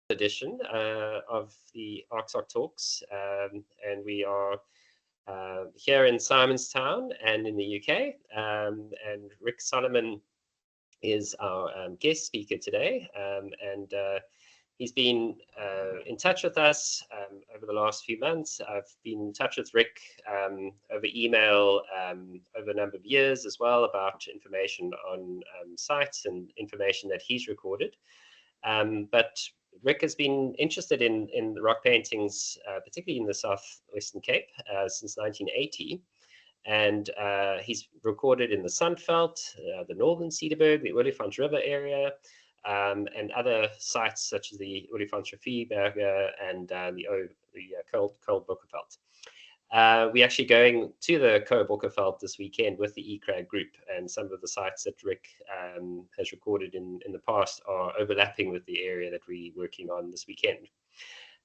edition of the ArcSoc Talks, and we are here in Simonstown and in the UK. And Rick Solomon is our guest speaker today, and he's been in touch with us over the last few months. I've been in touch with Rick over email over a number of years as well about information on sites and information that he's recorded. But Rick has been interested in the rock paintings, particularly in the Southwestern Cape, since 1980. And he's recorded in the Sandveld, the Northern Cederberg, the Olifants River area, and other sites such as the Olifantsrivierberge and the Cold Bokkeveld. We're actually going to the Cold Bokkeveld this weekend with the eCrag group, and some of the sites that Rick has recorded in the past are overlapping with the area that we're working on this weekend.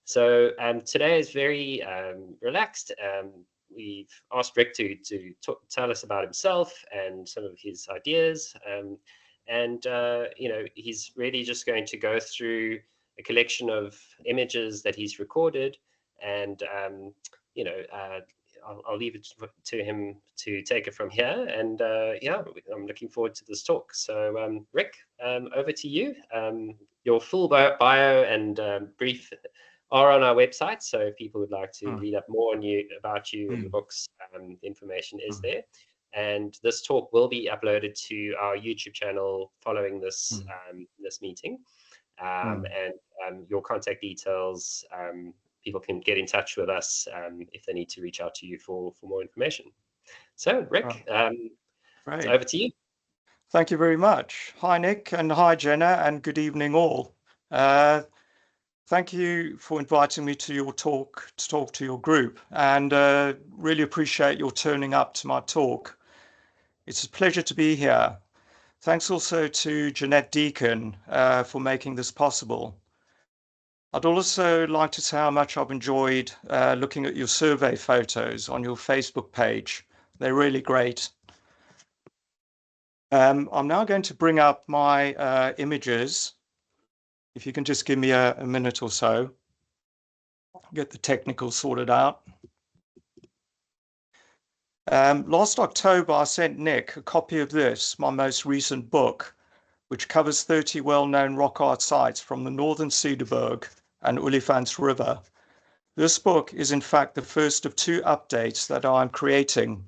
So today is very relaxed. We've asked Rick to tell us about himself and some of his ideas. And he's really just going to go through a collection of images that he's recorded, and I'll leave it to him to take it from here. And I'm looking forward to this talk. So Rick, over to you. Your full bio and brief are on our website. So if people would like to read up more about you and the books, the information is there. And this talk will be uploaded to our YouTube channel following this this meeting. And your contact details, people can get in touch with us if they need to reach out to you for more information. So Rick, it's over to you. Thank you very much. Hi, Nick, and hi, Jenna, and good evening all. Thank you for inviting me to your talk, to talk to your group, and really appreciate your turning up to my talk. It's a pleasure to be here. Thanks also to Jeanette Deacon for making this possible. I'd also like to say how much I've enjoyed looking at your survey photos on your Facebook page. They're really great. I'm now going to bring up my images. If you can just give me a minute or so, get the technical sorted out. Last October, I sent Nick a copy of this, my most recent book, which covers 30 well-known rock art sites from the Northern Cederberg and Olifants River. This book is in fact the first of two updates that I'm creating.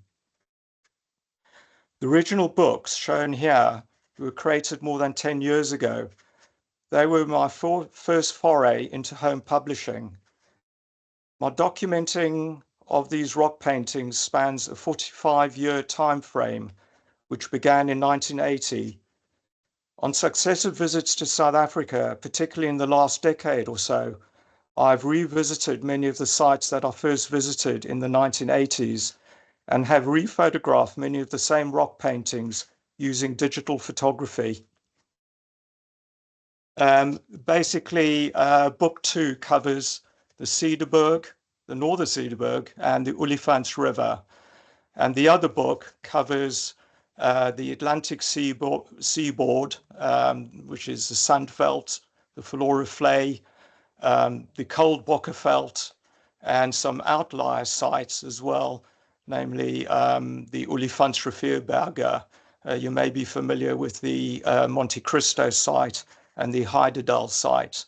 The original books shown here were created more than 10 years ago. They were my first foray into home publishing. My documenting of these rock paintings spans a 45-year time frame, which began in 1980. On successive visits to South Africa, particularly in the last decade or so, I've revisited many of the sites that I first visited in the 1980s and have rephotographed many of the same rock paintings using digital photography. Basically, book 2 covers the Cederberg, the Northern Cederberg, and the Olifants River. And the other book covers the Atlantic seaboard, which is the Sandveld, the Floriflay, the Cold Bokkeveld, and some outlier sites as well, namely the Olifantsrivierberge. You may be familiar with the Monte Cristo site and the Heidedal site.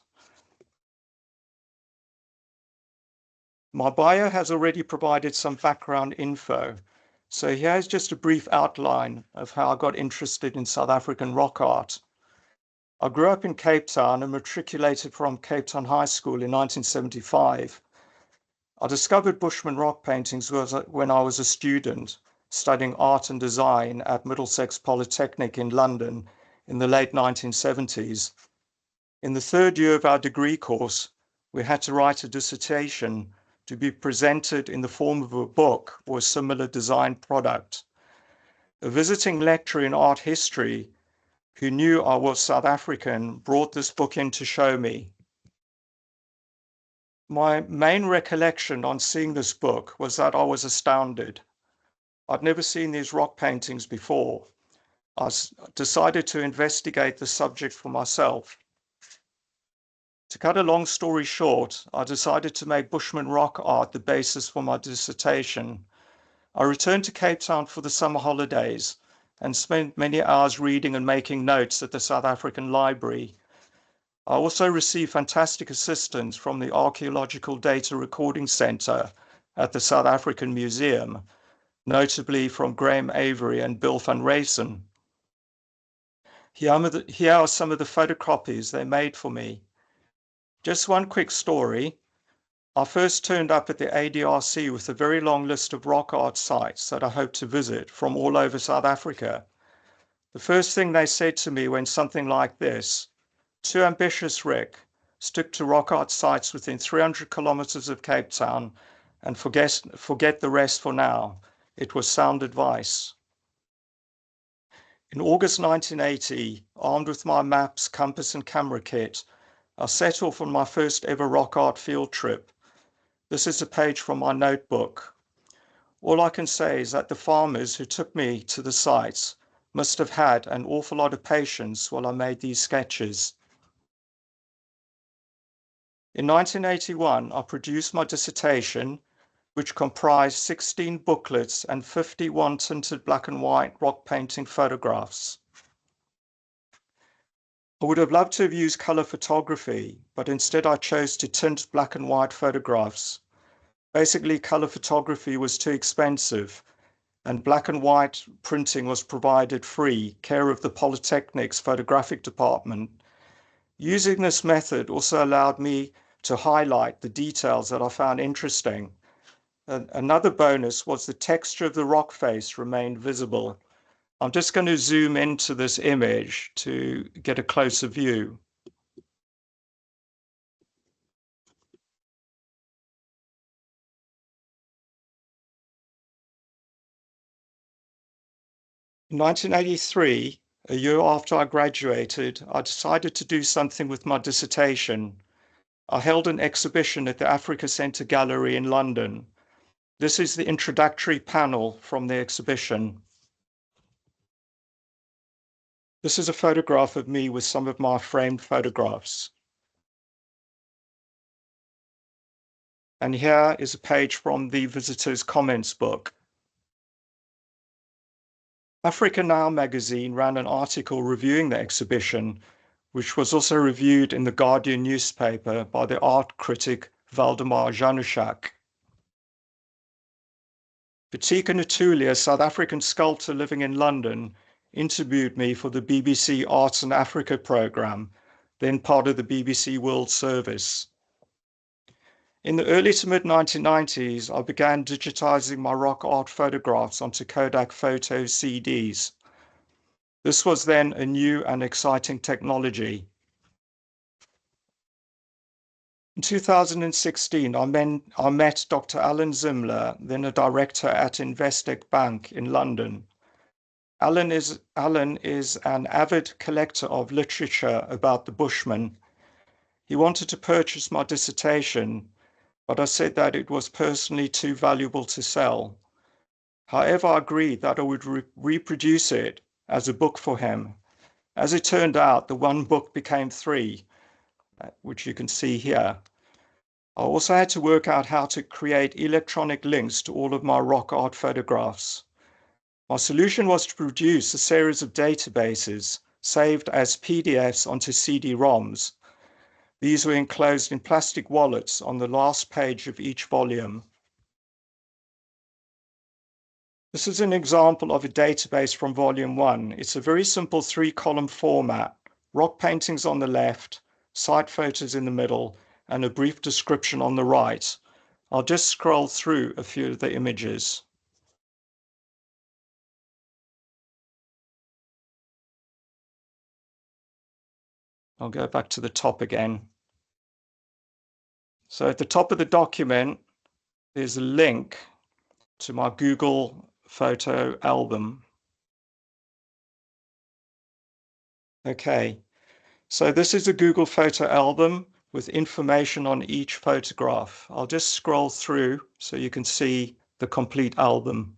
My bio has already provided some background info, so here's just a brief outline of how I got interested in South African rock art. I grew up in Cape Town and matriculated from Cape Town High School in 1975. I discovered Bushman rock paintings when I was a student studying art and design at Middlesex Polytechnic in London in the late 1970s. In the third year of our degree course, we had to write a dissertation to be presented in the form of a book or a similar design product. A visiting lecturer in art history who knew I was South African brought this book in to show me. My main recollection on seeing this book was that I was astounded. I'd never seen these rock paintings before. I decided to investigate the subject for myself. To cut a long story short, I decided to make Bushman rock art the basis for my dissertation. I returned to Cape Town for the summer holidays and spent many hours reading and making notes at the South African Library. I also received fantastic assistance from the Archaeological Data Recording Centre at the South African Museum, notably from Graham Avery and Bill van Reysen. Here are some of the photocopies they made for me. Just one quick story. I first turned up at the ADRC with a very long list of rock art sites that I hoped to visit from all over South Africa. The first thing they said to me went something like this: "Too ambitious, Rick. Stick to rock art sites within 300 kilometers of Cape Town and forget the rest for now." It was sound advice. In August 1980, armed with my maps, compass and camera kit, I set off on my first ever rock art field trip. This is a page from my notebook. All I can say is that the farmers who took me to the sites must have had an awful lot of patience while I made these sketches. In 1981, I produced my dissertation, which comprised 16 booklets and 51 tinted black and white rock painting photographs. I would have loved to have used color photography, but instead I chose to tint black and white photographs. Basically, color photography was too expensive, and black and white printing was provided free, care of the Polytechnic's photographic department. Using this method also allowed me to highlight the details that I found interesting. Another bonus was the texture of the rock face remained visible. I'm just going to zoom into this image to get a closer view. In 1983, a year after I graduated, I decided to do something with my dissertation. I held an exhibition at the Africa Centre Gallery in London. This is the introductory panel from the exhibition. This is a photograph of me with some of my framed photographs. And here is a page from the visitor's comments book. Africa Now magazine ran an article reviewing the exhibition, which was also reviewed in the Guardian newspaper by the art critic Valdemar Januszak. Patika Ntuli, a South African sculptor living in London, interviewed me for the BBC Arts in Africa programme, then part of the BBC World Service. In the early to mid-1990s, I began digitizing my rock art photographs onto Kodak photo CDs. This was then a new and exciting technology. In 2016, I met Dr. Alan Zimler, then a director at Investec Bank in London. Alan is an avid collector of literature about the Bushman. He wanted to purchase my dissertation, but I said that it was personally too valuable to sell. However, I agreed that I would reproduce it as a book for him. As it turned out, the one book became 3, which you can see here. I also had to work out how to create electronic links to all of my rock art photographs. My solution was to produce a series of databases saved as PDFs onto CD-ROMs. These were enclosed in plastic wallets on the last page of each volume. This is an example of a database from Volume 1. It's a very simple 3-column format, rock paintings on the left, site photos in the middle, and a brief description on the right. I'll just scroll through a few of the images. I'll go back to the top again. So at the top of the document, there's a link to my Google photo album. Okay, so this is a Google photo album with information on each photograph. I'll just scroll through so you can see the complete album.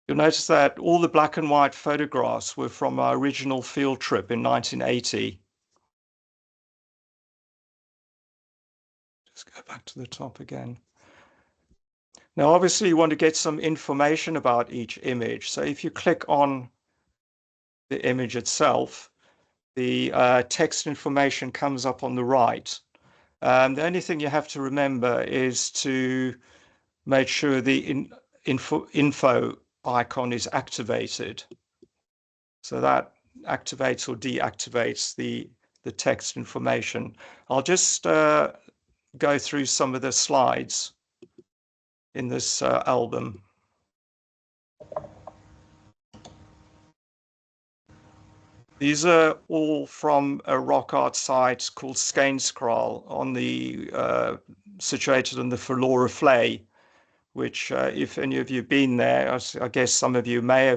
You'll notice that all the black and white photographs were from our original field trip in 1980. Just go back to the top again. Now, obviously, you want to get some information about each image. So if you click on the image itself, the text information comes up on the right. The only thing you have to remember is to make sure the info icon is activated. So that activates or deactivates the text information. I'll just go through some of the slides in this album. These are all from a rock art site called Skeinskraal on the situated in the Verloren Vlei, which if any of you have been there, I guess some of you may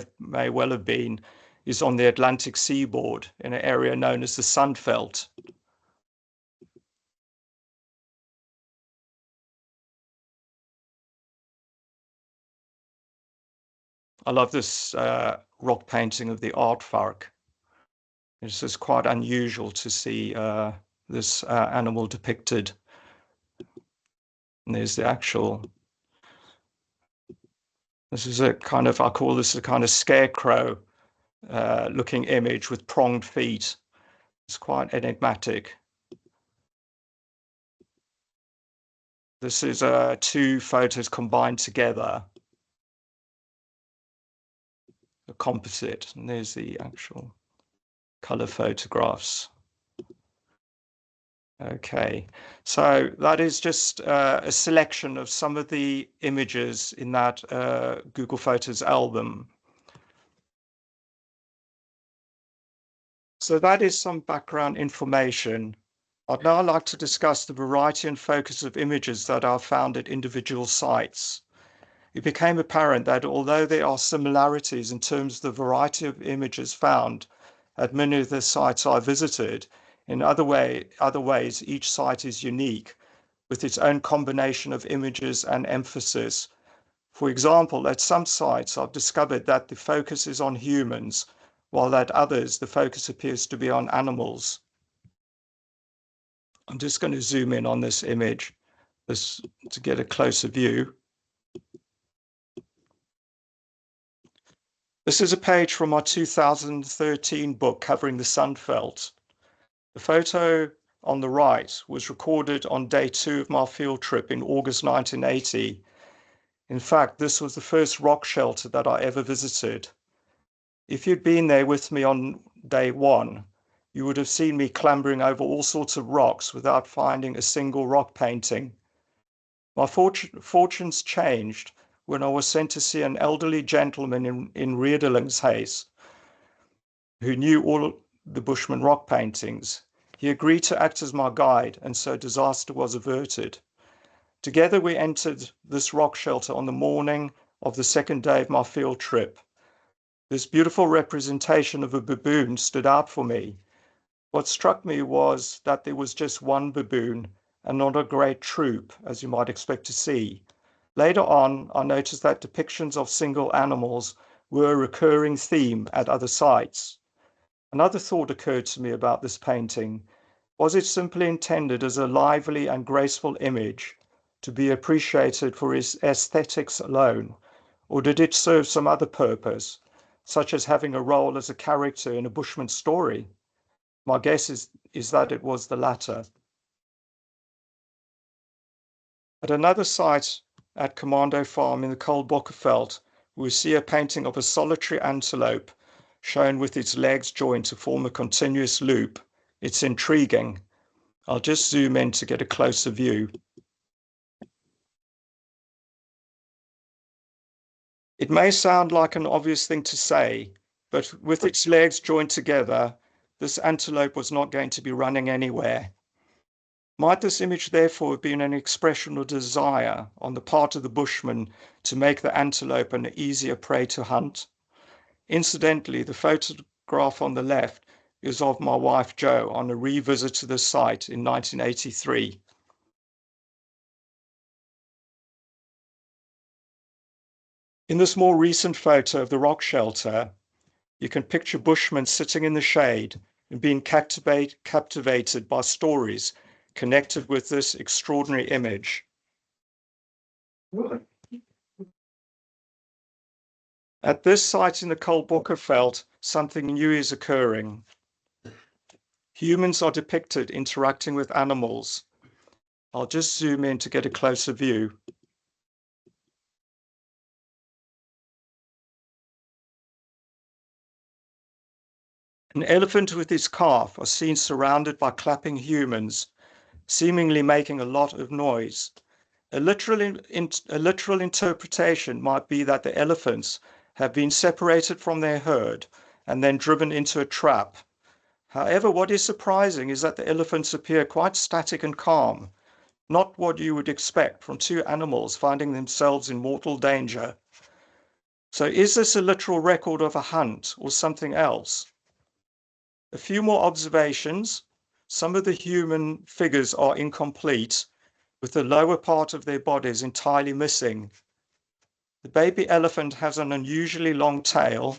well have been, is on the Atlantic seaboard in an area known as the Sandveld. I love this rock painting of the aardvark. It's just quite unusual to see this animal depicted. And there's the actual, this is a kind of, I call this a kind of scarecrow looking image with pronged feet. It's quite enigmatic. This is two photos combined together, a composite, and there's the actual color photographs. Okay, so that is just a selection of some of the images in that Google Photos album. So that is some background information. I'd now like to discuss the variety and focus of images that are found at individual sites. It became apparent that although there are similarities in terms of the variety of images found at many of the sites I visited, in other ways, each site is unique with its own combination of images and emphasis. For example, at some sites, I've discovered that the focus is on humans, while at others, the focus appears to be on animals. I'm just going to zoom in on this image to get a closer view. This is a page from my 2013 book covering the Sandveld. The photo on the right was recorded on day 2 of my field trip in August 1980. In fact, this was the first rock shelter that I ever visited. If you'd been there with me on day 1, you would have seen me clambering over all sorts of rocks without finding a single rock painting. My fortunes changed when I was sent to see an elderly gentleman in Riedelinghuis who knew all the Bushman rock paintings. He agreed to act as my guide, and so disaster was averted. Together we entered this rock shelter on the morning of the second day of my field trip. This beautiful representation of a baboon stood out for me. What struck me was that there was just one baboon and not a great troop, as you might expect to see. Later on, I noticed that depictions of single animals were a recurring theme at other sites. Another thought occurred to me about this painting. Was it simply intended as a lively and graceful image to be appreciated for its aesthetics alone, or did it serve some other purpose, such as having a role as a character in a Bushman story? My guess is that it was the latter. At another site at Commando Farm in the Cold Bokkeveld, we see a painting of a solitary antelope shown with its legs joined to form a continuous loop. It's intriguing. I'll just zoom in to get a closer view. It may sound like an obvious thing to say, but with its legs joined together, this antelope was not going to be running anywhere. Might this image therefore have been an expression of desire on the part of the Bushman to make the antelope an easier prey to hunt? Incidentally, the photograph on the left is of my wife Jo on a revisit to the site in 1983. . In this more recent photo of the rock shelter, you can picture Bushman sitting in the shade and being captivated by stories connected with this extraordinary image. At this site in the Cold Bokkeveld, something new is occurring. Humans are depicted interacting with animals. I'll just zoom in to get a closer view. An elephant with his calf are seen surrounded by clapping humans, seemingly making a lot of noise. A literal interpretation might be that the elephants have been separated from their herd and then driven into a trap. However, what is surprising is that the elephants appear quite static and calm, not what you would expect from two animals finding themselves in mortal danger. So is this a literal record of a hunt or something else? A few more observations. Some of the human figures are incomplete, with the lower part of their bodies entirely missing. The baby elephant has an unusually long tail,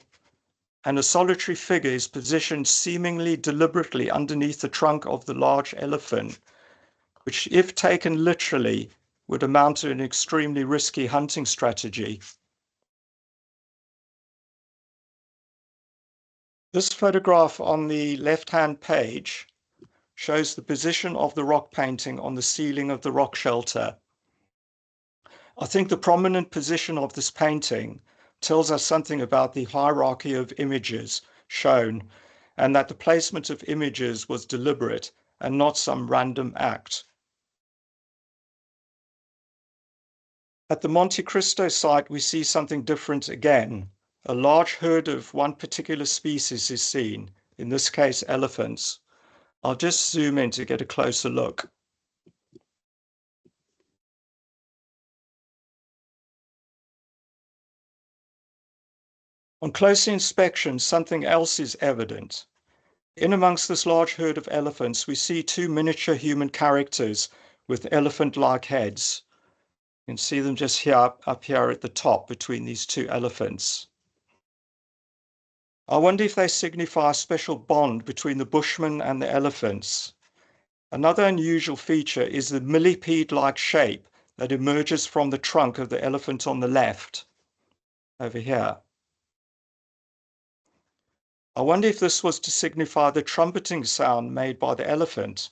and a solitary figure is positioned seemingly deliberately underneath the trunk of the large elephant, which, if taken literally, would amount to an extremely risky hunting strategy. This photograph on the left-hand page shows the position of the rock painting on the ceiling of the rock shelter. I think the prominent position of this painting tells us something about the hierarchy of images shown, and that the placement of images was deliberate and not some random act. At the Monte Cristo site, we see something different again. A large herd of one particular species is seen, in this case elephants. I'll just zoom in to get a closer look. On closer inspection, something else is evident. In amongst this large herd of elephants, we see two miniature human characters with elephant-like heads. You can see them just here, up here at the top between these two elephants. I wonder if they signify a special bond between the Bushman and the elephants. Another unusual feature is the millipede-like shape that emerges from the trunk of the elephant on the left, over here. I wonder if this was to signify the trumpeting sound made by the elephant.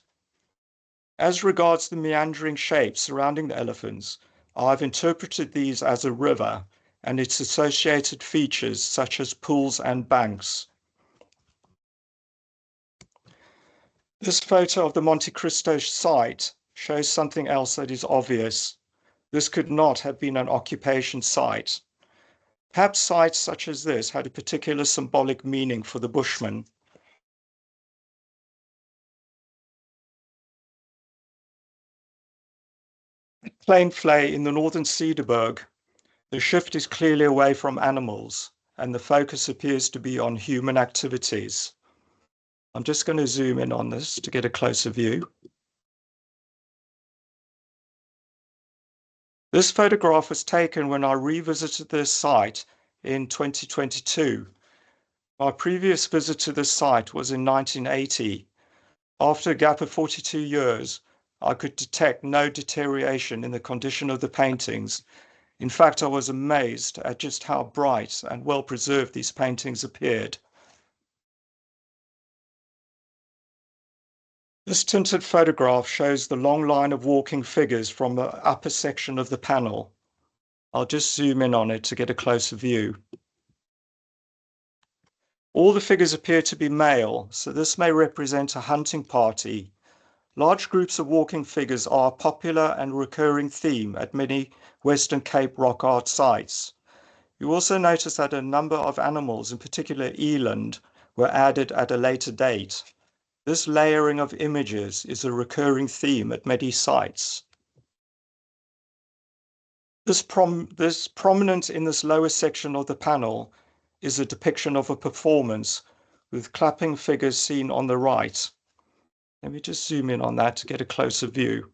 As regards the meandering shapes surrounding the elephants, I've interpreted these as a river and its associated features such as pools and banks. This photo of the Monte Cristo site shows something else that is obvious. This could not have been an occupation site. Perhaps sites such as this had a particular symbolic meaning for the Bushmen. Plain flay in the Northern Cederberg, the shift is clearly away from animals, and the focus appears to be on human activities. I'm just going to zoom in on this to get a closer view. This photograph was taken when I revisited this site in 2022. My previous visit to this site was in 1980. After a gap of 42 years, I could detect no deterioration in the condition of the paintings. In fact, I was amazed at just how bright and well preserved these paintings appeared. This tinted photograph shows the long line of walking figures from the upper section of the panel. I'll just zoom in on it to get a closer view. All the figures appear to be male, so this may represent a hunting party. Large groups of walking figures are a popular and recurring theme at many Western Cape rock art sites. You also notice that a number of animals, in particular eland, were added at a later date. This layering of images is a recurring theme at many sites. This prominent in this lower section of the panel is a depiction of a performance with clapping figures seen on the right. Let me just zoom in on that to get a closer view.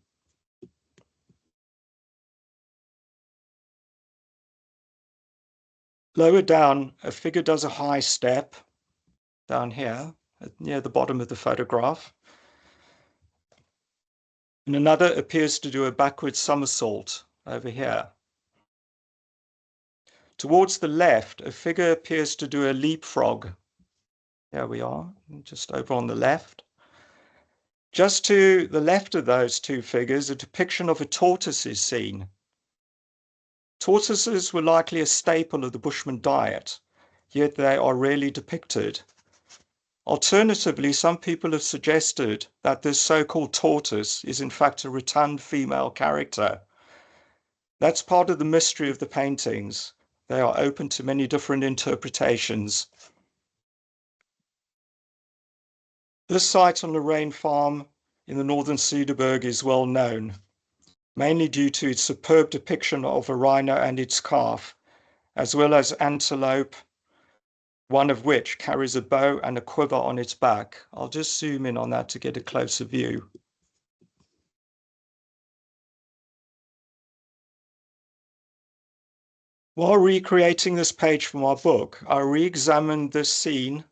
Lower down, a figure does a high step down here near the bottom of the photograph. And another appears to do a backward somersault over here. Towards the left, a figure appears to do a leapfrog. There we are, just over on the left. Just to the left of those two figures, a depiction of a tortoise is seen. Tortoises were likely a staple of the Bushman diet, yet they are rarely depicted. Alternatively, some people have suggested that this so-called tortoise is in fact a rotund female character. That's part of the mystery of the paintings. They are open to many different interpretations. This site on Lorraine Farm in the Northern Cederberg is well known, mainly due to its superb depiction of a rhino and its calf, as well as antelope, one of which carries a bow and a quiver on its back. I'll just zoom in on that to get a closer view. While recreating this page for my book, I re-examined this scene,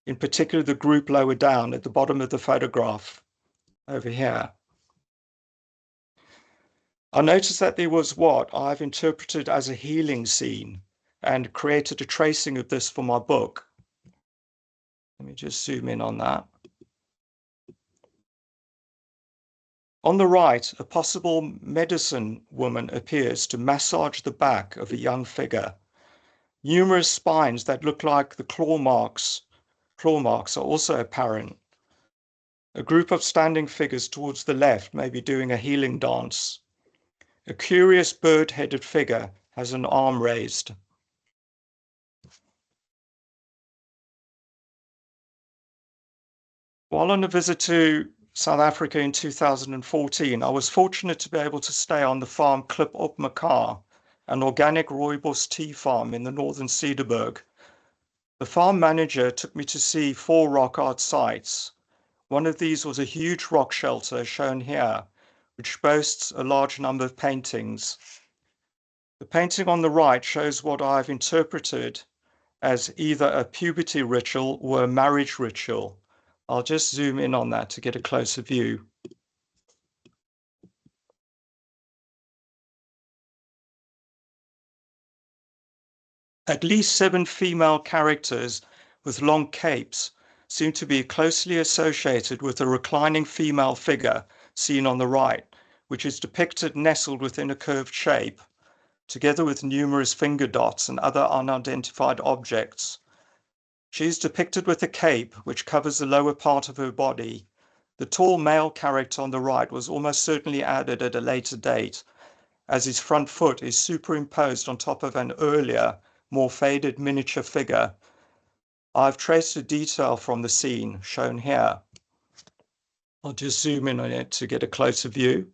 in particular the group lower down at the bottom of the photograph over here. I noticed that there was what I've interpreted as a healing scene and created a tracing of this for my book. Let me just zoom in on that. On the right, a possible medicine woman appears to massage the back of a young figure. Numerous spines that look like the claw marks are also apparent. A group of standing figures towards the left may be doing a healing dance. A curious bird-headed figure has an arm raised. While on a visit to South Africa in 2014, I was fortunate to be able to stay on the farm Klip op Mekaar, an organic rooibos tea farm in the Northern Cederberg. The farm manager took me to see 4 rock art sites. One of these was a huge rock shelter shown here, which boasts a large number of paintings. The painting on the right shows what I've interpreted as either a puberty ritual or a marriage ritual. I'll just zoom in on that to get a closer view. At least 7 female characters with long capes seem to be closely associated with a reclining female figure seen on the right, which is depicted nestled within a curved shape, together with numerous finger dots and other unidentified objects. She is depicted with a cape which covers the lower part of her body. The tall male character on the right was almost certainly added at a later date, as his front foot is superimposed on top of an earlier, more faded miniature figure. I've traced a detail from the scene shown here. I'll just zoom in on it to get a closer view.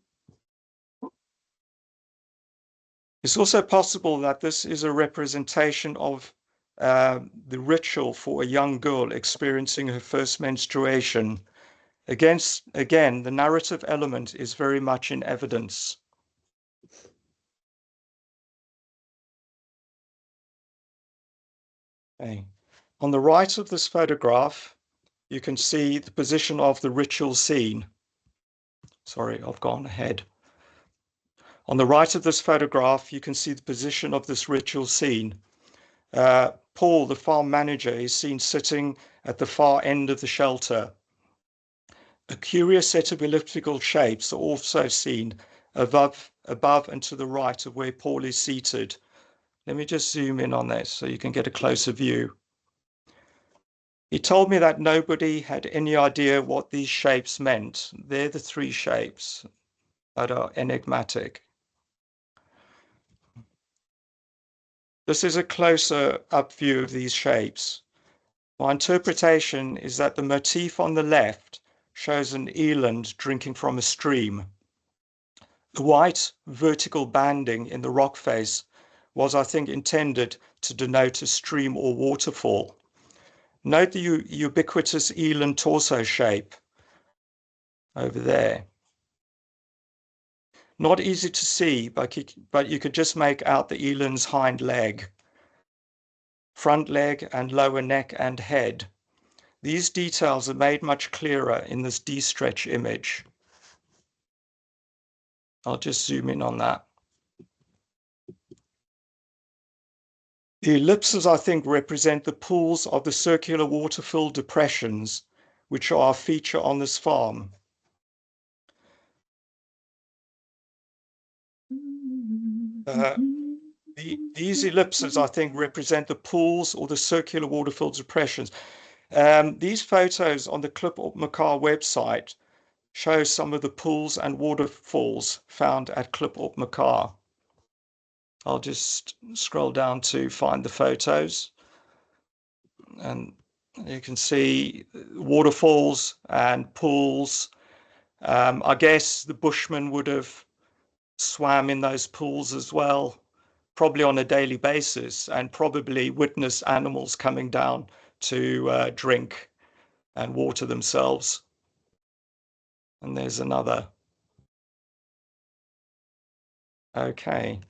It's also possible that this is a representation of the ritual for a young girl experiencing her first menstruation. Again, the narrative element is very much in evidence. Okay. On the right of this photograph, you can see the position of the ritual scene. Sorry, I've gone ahead. On the right of this photograph, you can see the position of this ritual scene. Paul, the farm manager, is seen sitting at the far end of the shelter. A curious set of elliptical shapes are also seen above and to the right of where Paul is seated. Let me just zoom in on that so you can get a closer view. He told me that nobody had any idea what these shapes meant. They're the 3 shapes that are enigmatic. This is a closer up view of these shapes. My interpretation is that the motif on the left shows an eland drinking from a stream. The white vertical banding in the rock face was, I think, intended to denote a stream or waterfall. Note the ubiquitous eland torso shape over there. Not easy to see, but you could just make out the eland's hind leg. front leg and lower neck and head. These details are made much clearer in this DStretch image. I'll just zoom in on that. The ellipses, I think, represent the pools of the circular water-filled depressions, which are a feature on this farm. These ellipses, I think, represent the pools or the circular water-filled depressions. These photos on the Klip op Mekaar website show some of the pools and waterfalls found at Klip op Mekaar. I'll just scroll down to find the photos. And you can see waterfalls and pools. I guess the Bushman would have swam in those pools as well, probably on a daily basis, and probably witnessed animals coming down to drink and water themselves. And there's another. Okay.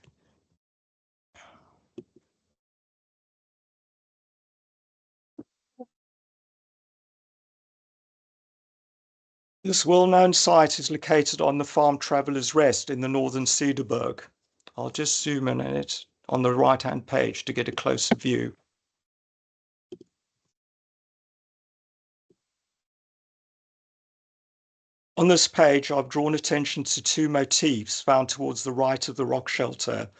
This well-known site is located on the Farm Traveller's Rest in the Northern Cederberg. I'll just zoom in on it on the right-hand page to get a closer view. On this page, I've drawn attention to two motifs found towards the right of the rock shelter.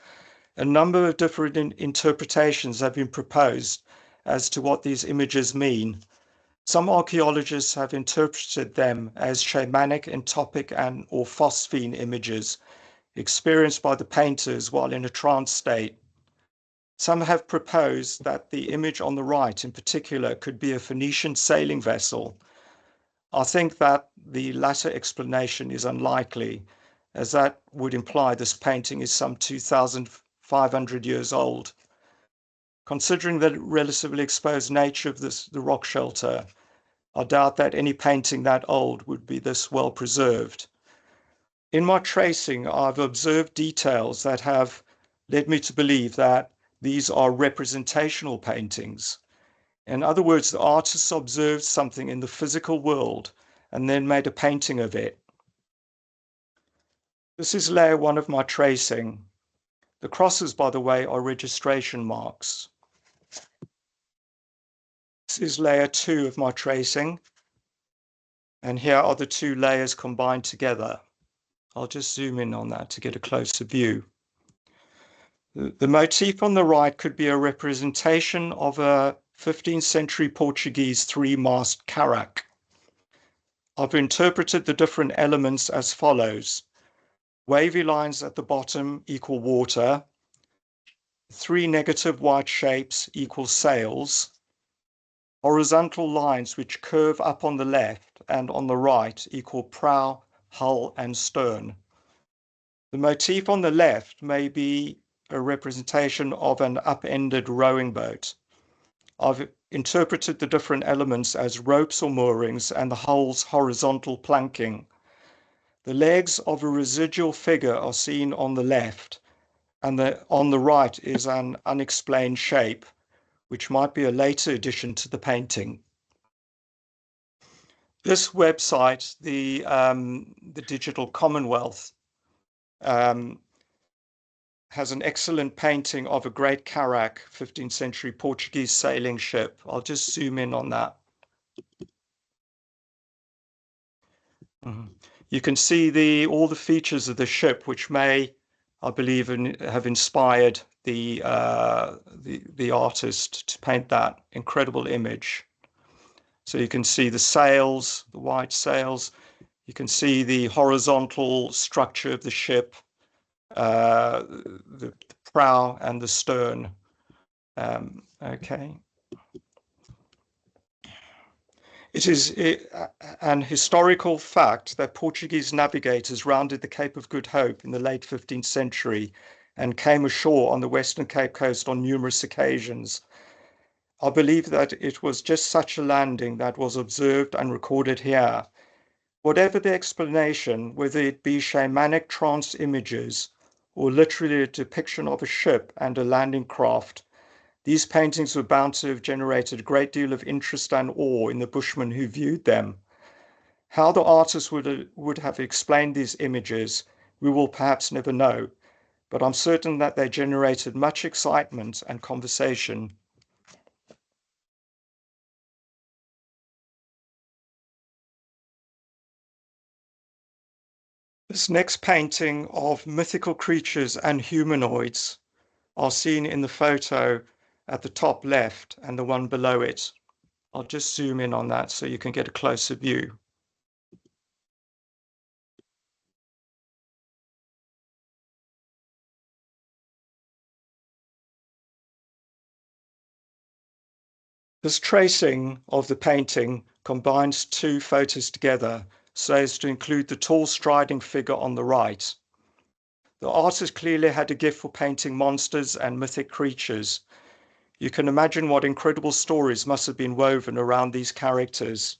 A number of different interpretations have been proposed as to what these images mean. Some archaeologists have interpreted them as shamanic, entopic, and or phosphine images experienced by the painters while in a trance state. Some have proposed that the image on the right in particular could be a Phoenician sailing vessel. I think that the latter explanation is unlikely, as that would imply this painting is some 2,500 years old. Considering the relatively exposed nature of the rock shelter, I doubt that any painting that old would be this well preserved. In my tracing, I've observed details that have led me to believe that these are representational paintings. In other words, the artist observed something in the physical world and then made a painting of it. This is layer 1 of my tracing. The crosses, by the way, are registration marks. This is layer 2 of my tracing. And here are the two layers combined together. I'll just zoom in on that to get a closer view. The motif on the right could be a representation of a 15th century Portuguese three-mast carrack. I've interpreted the different elements as follows. Wavy lines at the bottom equal water. Three negative white shapes equal sails. Horizontal lines which curve up on the left and on the right equal prow, hull, and stern. The motif on the left may be a representation of an upended rowing boat. I've interpreted the different elements as ropes or moorings and the hull's horizontal planking. The legs of a residual figure are seen on the left, and on the right is an unexplained shape, which might be a later addition to the painting. This website, the Digital Commonwealth, has an excellent painting of a great carrack, 15th century Portuguese sailing ship. I'll just zoom in on that. You can see all the features of the ship, which may, I believe, have inspired the artist to paint that incredible image. So you can see the sails, the white sails. You can see the horizontal structure of the ship, the prow and the stern. Okay. It is an historical fact that Portuguese navigators rounded the Cape of Good Hope in the late 15th century and came ashore on the Western Cape Coast on numerous occasions. I believe that it was just such a landing that was observed and recorded here. Whatever the explanation, whether it be shamanic trance images or literally a depiction of a ship and a landing craft, These paintings were bound to have generated a great deal of interest and awe in the Bushmen who viewed them. How the artist would have explained these images, we will perhaps never know, but I'm certain that they generated much excitement and conversation. This next painting of mythical creatures and humanoids are seen in the photo at the top left and the one below it. I'll just zoom in on that so you can get a closer view. This tracing of the painting combines two photos together so as to include the tall striding figure on the right. The artist clearly had a gift for painting monsters and mythic creatures. You can imagine what incredible stories must have been woven around these characters.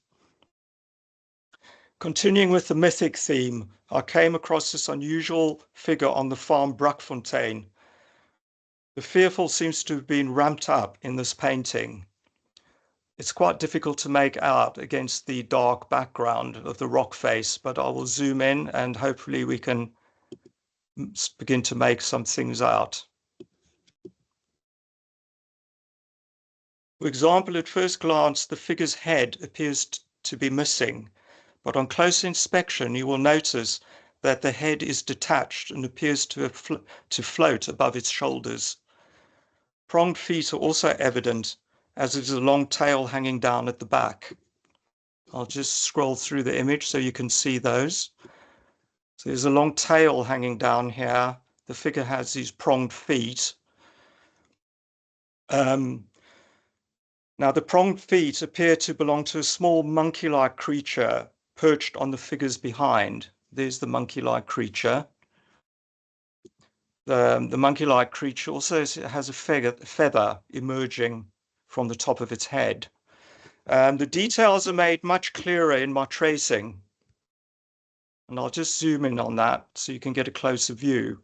Continuing with the mythic theme, I came across this unusual figure on the farm Bruckfontein. The fearful seems to have been ramped up in this painting. It's quite difficult to make out against the dark background of the rock face, but I will zoom in and hopefully we can begin to make some things out. For example, at first glance, the figure's head appears to be missing, but on close inspection, you will notice that the head is detached and appears to float above its shoulders. Pronged feet are also evident, as is a long tail hanging down at the back. I'll just scroll through the image so you can see those. So there's a long tail hanging down here. The figure has these pronged feet. Now, the pronged feet appear to belong to a small monkey-like creature perched on the figures behind. There's the monkey-like creature. The monkey-like creature also has a feather emerging from the top of its head. The details are made much clearer in my tracing. And I'll just zoom in on that so you can get a closer view.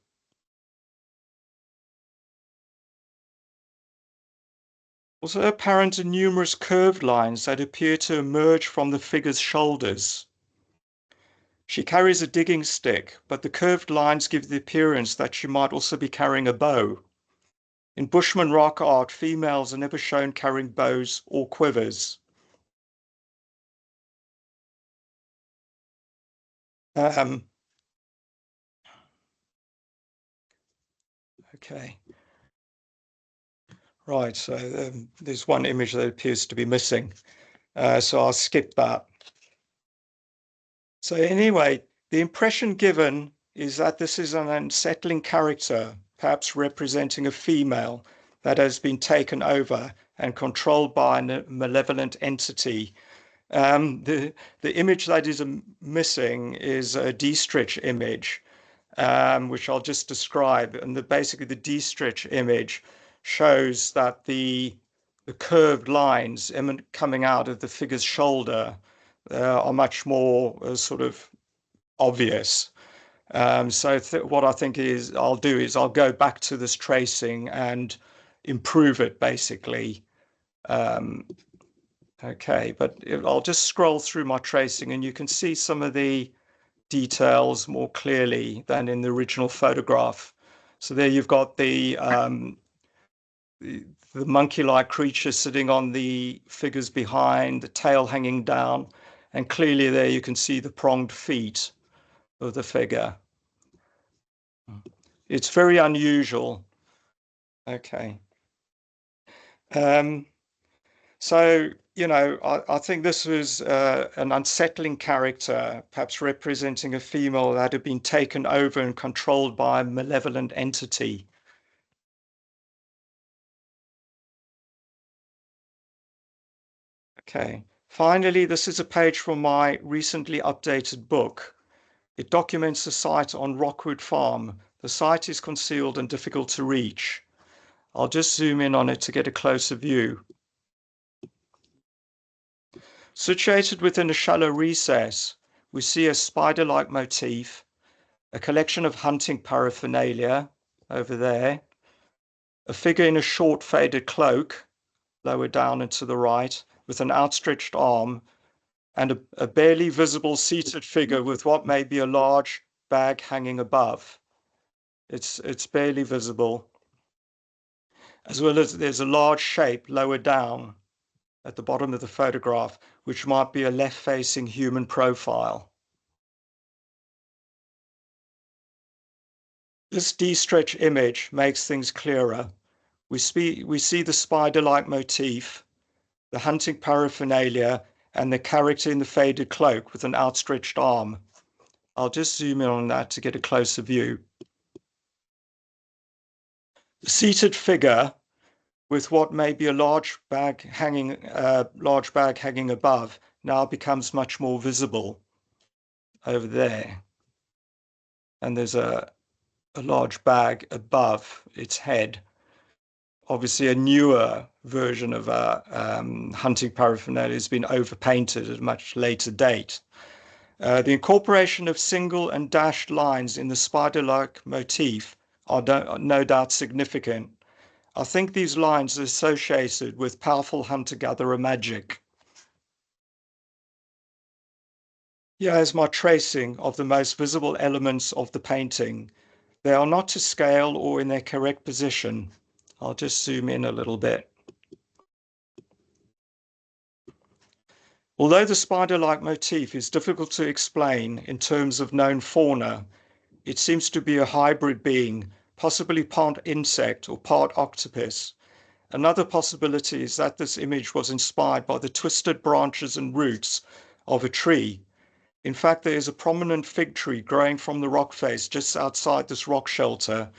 Also apparent are numerous curved lines that appear to emerge from the figure's shoulders. She carries a digging stick, but the curved lines give the appearance that she might also be carrying a bow. In Bushman rock art, females are never shown carrying bows or quivers. Okay. Right, so there's one image that appears to be missing. So I'll skip that. So anyway, the impression given is that this is an unsettling character, perhaps representing a female that has been taken over and controlled by a malevolent entity. The image that is missing is a DStretch image, which I'll just describe. And basically the DStretch image shows that the curved lines coming out of the figure's shoulder are much more sort of obvious. So what I think I'll do is I'll go back to this tracing and improve it basically. Okay, but I'll just scroll through my tracing and you can see some of the details more clearly than in the original photograph. So there you've got the monkey-like creature sitting on the figures behind, the tail hanging down, and clearly there you can see the pronged feet of the figure. It's very unusual. Okay. So, you know, I think this was an unsettling character, perhaps representing a female that had been taken over and controlled by a malevolent entity. Okay. Finally, this is a page from my recently updated book. It documents the site on Rockwood Farm. The site is concealed and difficult to reach. I'll just zoom in on it to get a closer view. Situated within a shallow recess, we see a spider-like motif, a collection of hunting paraphernalia over there, a figure in a short faded cloak, lower down and to the right, with an outstretched arm, and a barely visible seated figure with what may be a large bag hanging above. It's barely visible. As well as there's a large shape lower down at the bottom of the photograph, which might be a left-facing human profile. This DStretch image makes things clearer. We see the spider-like motif, the hunting paraphernalia, and the character in the faded cloak with an outstretched arm. I'll just zoom in on that to get a closer view. The seated figure with what may be a large bag hanging above now becomes much more visible over there. And there's a large bag above its head. Obviously, a newer version of hunting paraphernalia has been overpainted at a much later date. The incorporation of single and dashed lines in the spider-like motif are no doubt significant. I think these lines are associated with powerful hunter-gatherer magic. Here is my tracing of the most visible elements of the painting. They are not to scale or in their correct position. I'll just zoom in a little bit. Although the spider-like motif is difficult to explain in terms of known fauna, it seems to be a hybrid being, possibly part insect or part octopus. Another possibility is that this image was inspired by the twisted branches and roots of a tree. In fact, there is a prominent fig tree growing from the rock face just outside this rock shelter,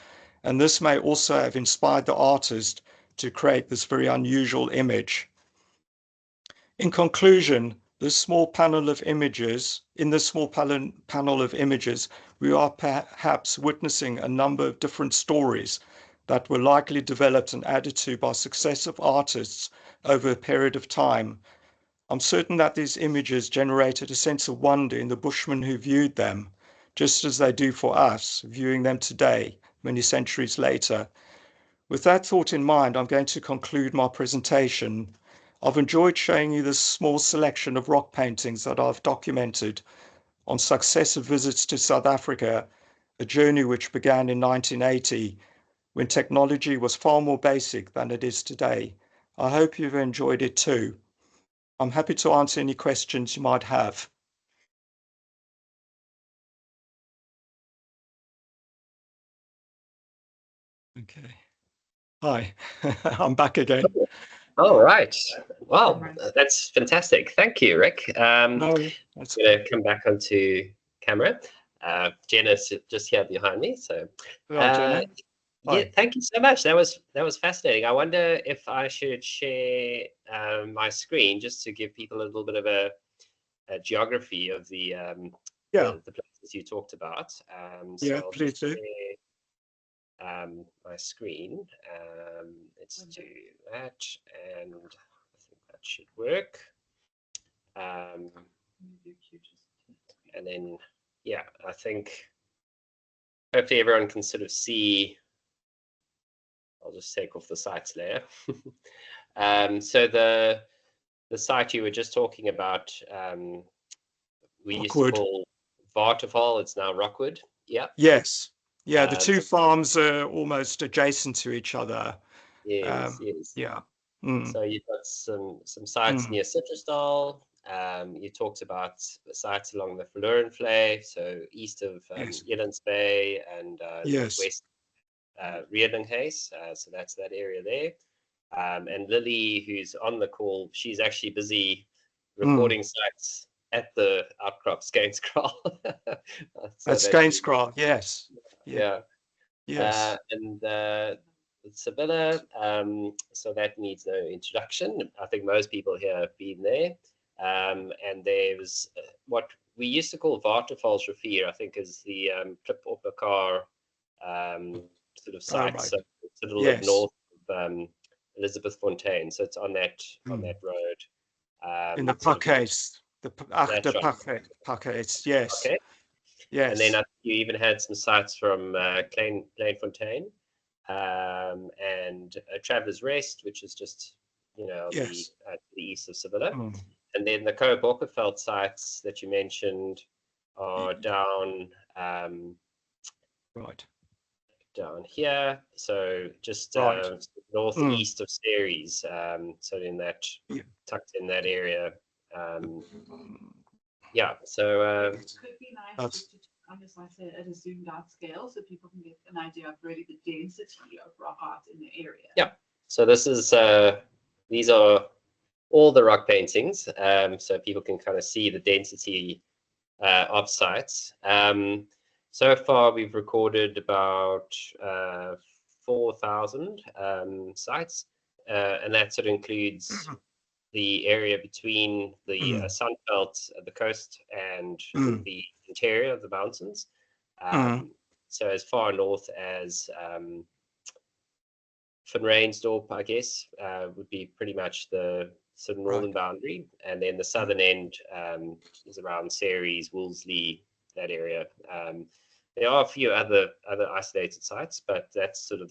and this may also have inspired the artist to create this very unusual image. In conclusion, this small panel of images, we are perhaps witnessing a number of different stories that were likely developed and added to by successive artists over a period of time. I'm certain that these images generated a sense of wonder in the Bushmen who viewed them, just as they do for us, viewing them today, many centuries later. With that thought in mind, I'm going to conclude my presentation. I've enjoyed showing you this small selection of rock paintings that I've documented on successive visits to South Africa, a journey which began in 1980, when technology was far more basic than it is today. I hope you've enjoyed it too. I'm happy to answer any questions you might have. Okay. Hi, I'm back again. All right. Wow, that's fantastic. Thank you, Rick. No, that's I'm going to come back onto camera. Jenna's just here behind me. So, Jenna. yeah, thank you so much. That was fascinating. I wonder if I should share my screen just to give people a little bit of a geography of the places you talked about. So I'll please do. My screen. Let's do that, and I think that should work. And then, yeah, I think hopefully everyone can sort of see. I'll just take off the sites layer. So the site you were just talking about, we Rockwood. Used to call Waterval. It's now Rockwood. Yeah. Yes. Yeah, the two farms are almost adjacent to each other. Yes, yes. Yeah. So you've got some sites near Citrusdal. You talked about the sites along the Verlorenvlei, so east of Elands Bay and northwest Riedlinghuis. So that's that area there. And Lily, who's on the call, she's actually busy recording sites at the outcrop Skaanskraal. At Skaanskraal, yes. Yeah. Yes. And Sibylla, so that needs no introduction. I think most people here have been there. And there's what we used to call Watervalsrivier, I think is the Klip op mekaar sort of site. So it's a little bit north of Elizabethfontein. So it's on that road. In the Pakhuis, the Pakhuis, yes. Okay. Yes. And then you even had some sites from Kleinfontein. and Traveller's Rest, which is just, Yes. to the east of Sevilla. Mm. And then the Cold Bokkeveld sites that you mentioned are down Right. down here. So just Right. northeast of Ceres. So in that, Yeah. tucked in that area. Yeah. So It could be nice just to on this, like I said, at a zoomed out scale, so people can get an idea of really the density of rock art in the area. yeah. So this is these are all the rock paintings, so people can kind of see the density of sites. So far, we've recorded about 4,000 sites, and that sort of includes the area between the Sandveld, the coast, and the interior of the mountains. So as far north as Van Reinsdorp, I guess, would be pretty much the sort of northern boundary, and then the southern end is around Ceres, Wolseley, that area. There are a few other isolated sites, but that's sort of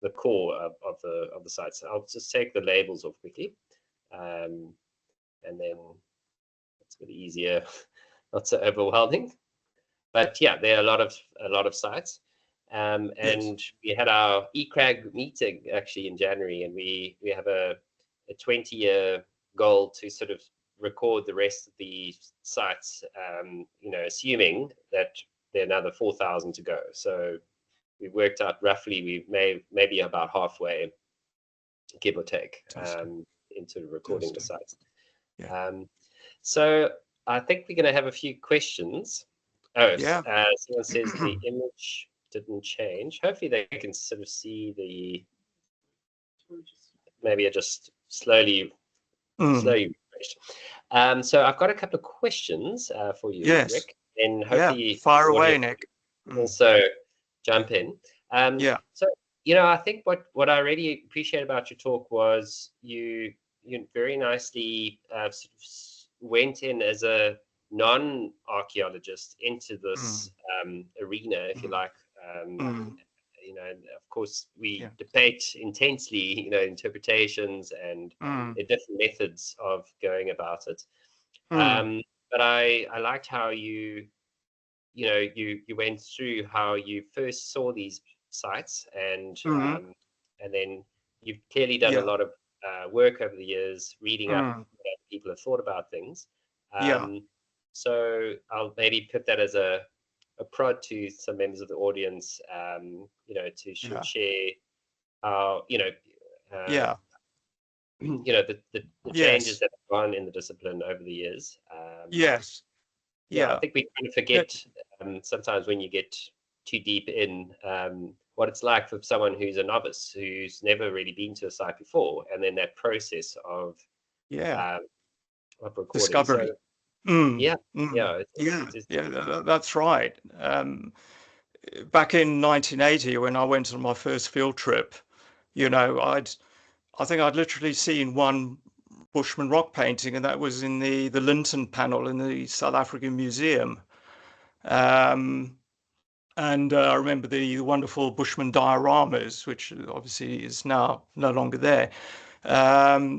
the core of the sites. I'll just take the labels off quickly, and then it's a bit easier, not so overwhelming. But yeah, there are a lot of sites. And we had our ECRAG meeting actually in January, and we have a 20-year goal to sort of record the rest of the sites, assuming that there are another 4,000 to go. So we worked out roughly we maybe about halfway, give or take, into recording the sites. Yeah. So I think we're going to have a few questions. Oh, yeah. Someone says the image didn't change. Hopefully they can sort of see the, maybe I just slowly refresh. So I've got a couple of questions for you, Rick, and hopefully fire away, Nick. Also jump in. So I think what I really appreciate about your talk was you very nicely sort of went in as a non-archaeologist into this arena, if you like. Of course, we debate intensely, interpretations and the different methods of going about it. But I liked how you went through how you first saw these sites, and then you've clearly done a lot of work over the years, reading up what other people have thought about things. So I'll maybe put that as a prod to some members of the audience, to share how, the changes that have gone in the discipline over the years. I think we kind of forget sometimes when you get too deep in what it's like for someone who's a novice, who's never really been to a site before, and then that process of recording. Discovery. That's right. Back in 1980, when I went on my first field trip, I think I'd literally seen one Bushman rock painting, and that was in the Linton panel in the South African Museum. And I remember the wonderful Bushman dioramas, which obviously is now no longer there.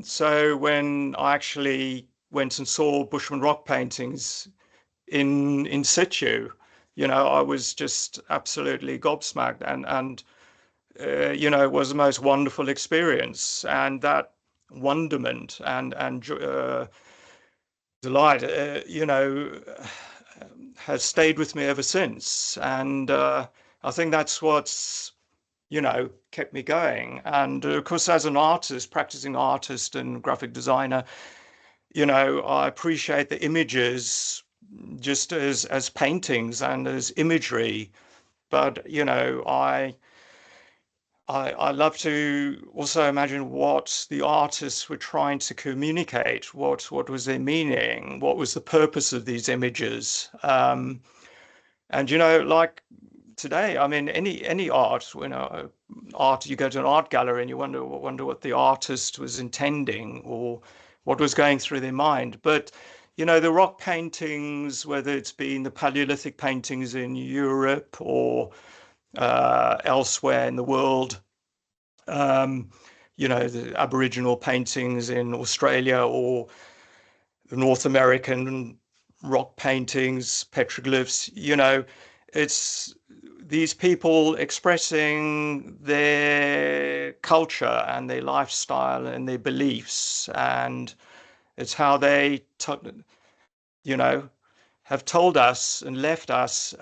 So when I actually went and saw Bushman rock paintings in situ, I was just absolutely gobsmacked, and it was the most wonderful experience, and that wonderment and delight, has stayed with me ever since. And I think that's what's kept me going. And of course, as an artist, practicing artist and graphic designer, I appreciate the images just as paintings and as imagery. But I love to also imagine what the artists were trying to communicate. What was their meaning? What was the purpose of these images? And like today, I mean, any art, art, you go to an art gallery and you wonder what the artist was intending or what was going through their mind. But the rock paintings, whether it's been the Paleolithic paintings in Europe or elsewhere in the world. You know, the Aboriginal paintings in Australia or the North American rock paintings, petroglyphs, you know, it's these people expressing their culture and their lifestyle and their beliefs, and it's how they, you know, have told us and left us,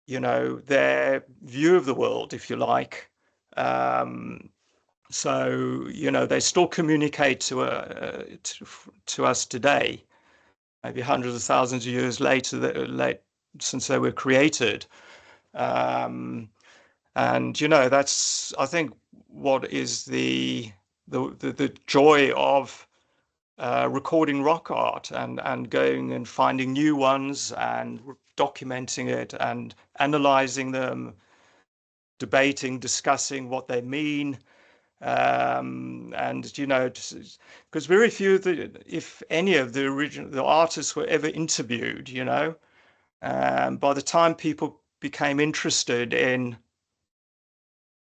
you know, their view of the world, if you like. So, you know, they still communicate to us today, maybe hundreds of thousands of years later, since they were created. And, you know, that's, I think, what is the joy of recording rock art and going and finding new ones and documenting it and analyzing them, debating, discussing what they mean. And you know, because very few, if any, of the artists were ever interviewed. You know, by the time people became interested in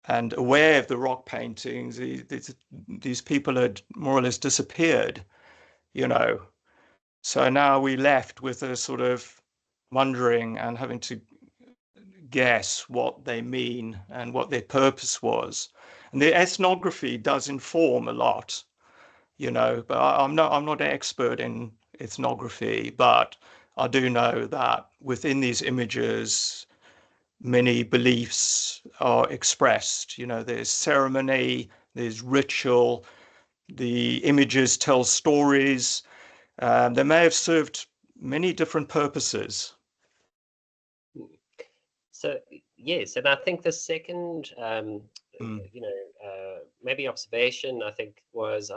and aware of the rock paintings, these people had more or less disappeared. You know, so now we left with a sort of wondering and having to guess what they mean and what their purpose was. And the ethnography does inform a lot, you know, but I'm not an expert in ethnography, but I do know that within these images, many beliefs are expressed. You know, there's ceremony, there's ritual, the images tell stories. They may have served many different purposes. So yes, and I think the second, you know, maybe observation, I think was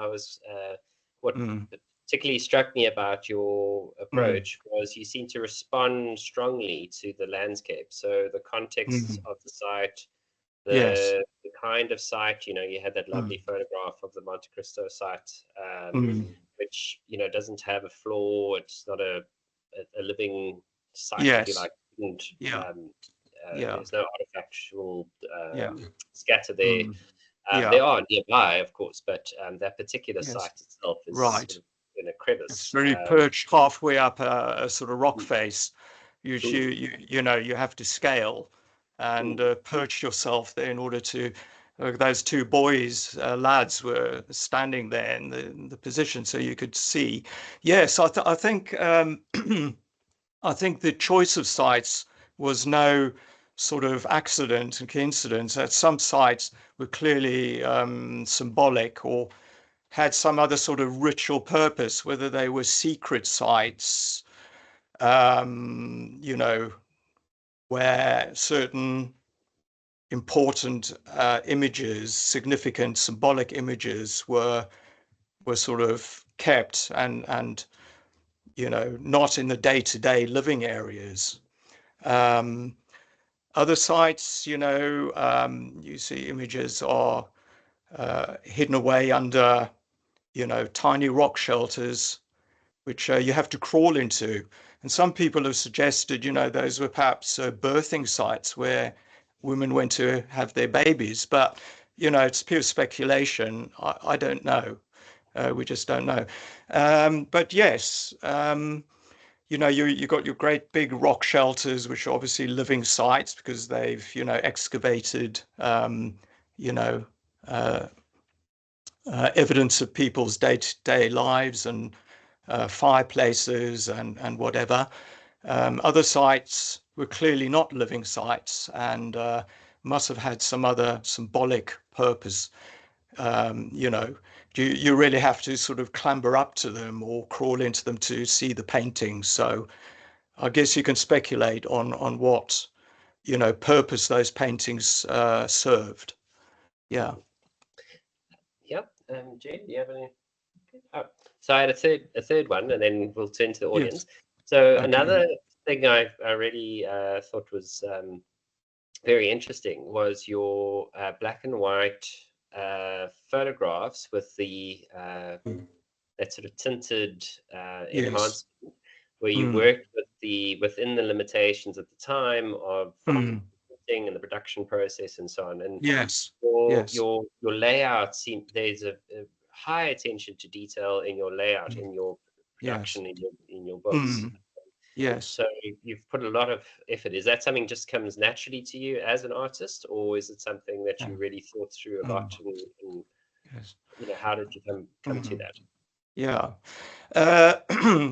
what particularly struck me about your approach was you seem to respond strongly to the landscape. So the context of the site, the kind of site, you know, you had that lovely photograph of the Monte Cristo site, which, you know, doesn't have a floor. It's not a living site, if you like. And, there's no artifactual scatter there. There are nearby, of course, but that particular site itself is sort of in a crevice. It's very perched halfway up a sort of rock face. You know, you have to scale and perch yourself there in order to. Those two boys, lads, were standing there in the position, so you could see. Yes, I think I think the choice of sites was no sort of accident and coincidence. That some sites were clearly symbolic or had some other sort of ritual purpose, whether they were secret sites, you know, where certain important images, significant symbolic images were sort of kept and you know, not in the day-to-day living areas. Other sites, you know, you see images are hidden away under, you know, tiny rock shelters, which you have to crawl into. And some people have suggested, you know, those were perhaps birthing sites where women went to have their babies. But, you know, it's pure speculation. I don't know. We just don't know. But yes, you know, you got your great big rock shelters, which are obviously living sites because they've, you know, excavated, you know, evidence of people's day-to-day lives and fireplaces and whatever. Other sites were clearly not living sites and must have had some other symbolic purpose. You know, you really have to sort of clamber up to them or crawl into them to see the paintings. So I guess you can speculate on what, you know, purpose those paintings served. Yeah. Yep. Jane, do you have any? Oh, so I had a third one, and then we'll turn to the audience. Yes. So another thing I really thought was very interesting was your black and white photographs with the that sort of tinted enhancement, where you worked with within the limitations at the time of printing and the production process and so on. And Yes. your Yes. your your layout there's a high attention to detail in your layout, Mm. in your Yes. production, in your books. Mm. Yes. So you've put a lot of effort. Is that something just comes naturally to you as an artist, or is it something that Yeah. you really thought through a lot? And Yes. how did you come to Mhm. that? Yeah.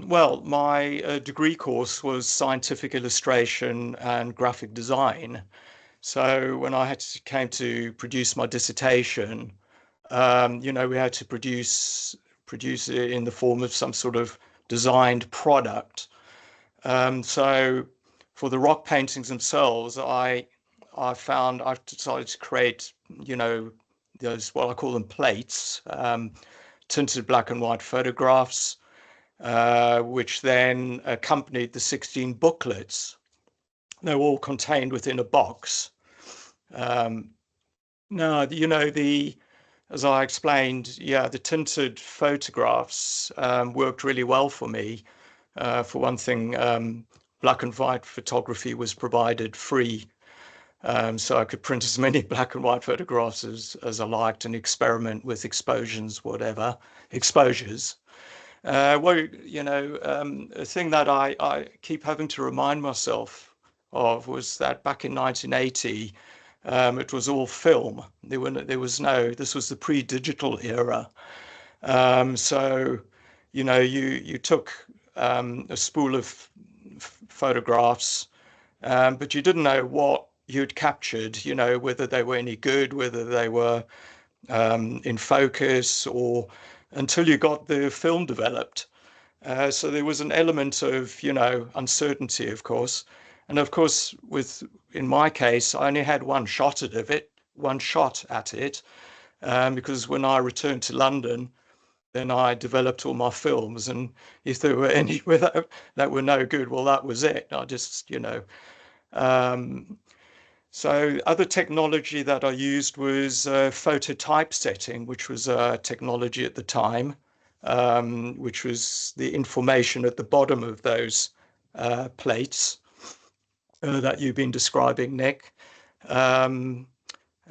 Well, my degree course was scientific illustration and graphic design. So when I came to produce my dissertation, we had to produce it in the form of some sort of designed product. So for the rock paintings themselves, I've decided to create, those, what I call them, plates, tinted black and white photographs, which then accompanied the 16 booklets. They were all contained within a box. Now, as I explained, yeah, the tinted photographs worked really well for me. For one thing, black and white photography was provided free, so I could print as many black and white photographs as I liked and experiment with exposures. A thing that I keep having to remind myself of was that back in 1980, it was all film. This was the pre-digital era. So, you took a spool of photographs, but you didn't know what you'd captured, whether they were any good, whether they were in focus, or until you got the film developed. So there was an element of, uncertainty, of course. And of course, in my case, I only had one shot at it, because when I returned to London, then I developed all my films. And if there were any that were no good, well, that was it. I just, um, so other technology that I used was photo typesetting, which was a technology at the time, which was the information at the bottom of those plates that you've been describing, Nick. And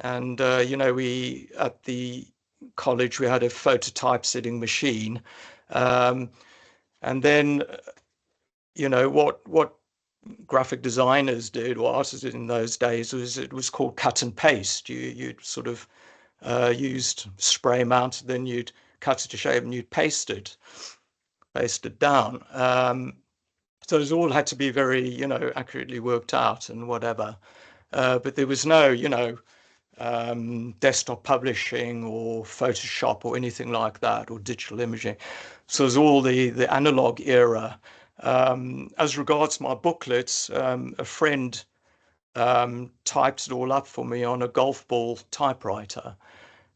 we at the college we had a photo typesetting machine, and then what graphic designers did, or artists did in those days, was it was called cut and paste. You'd sort of used spray mount, then you'd cut it to shape and you'd paste it down. So it all had to be very, accurately worked out and whatever. But there was no, desktop publishing or Photoshop or anything like that, or digital imaging. So it was all the analog era. As regards my booklets, a friend typed it all up for me on a golf ball typewriter.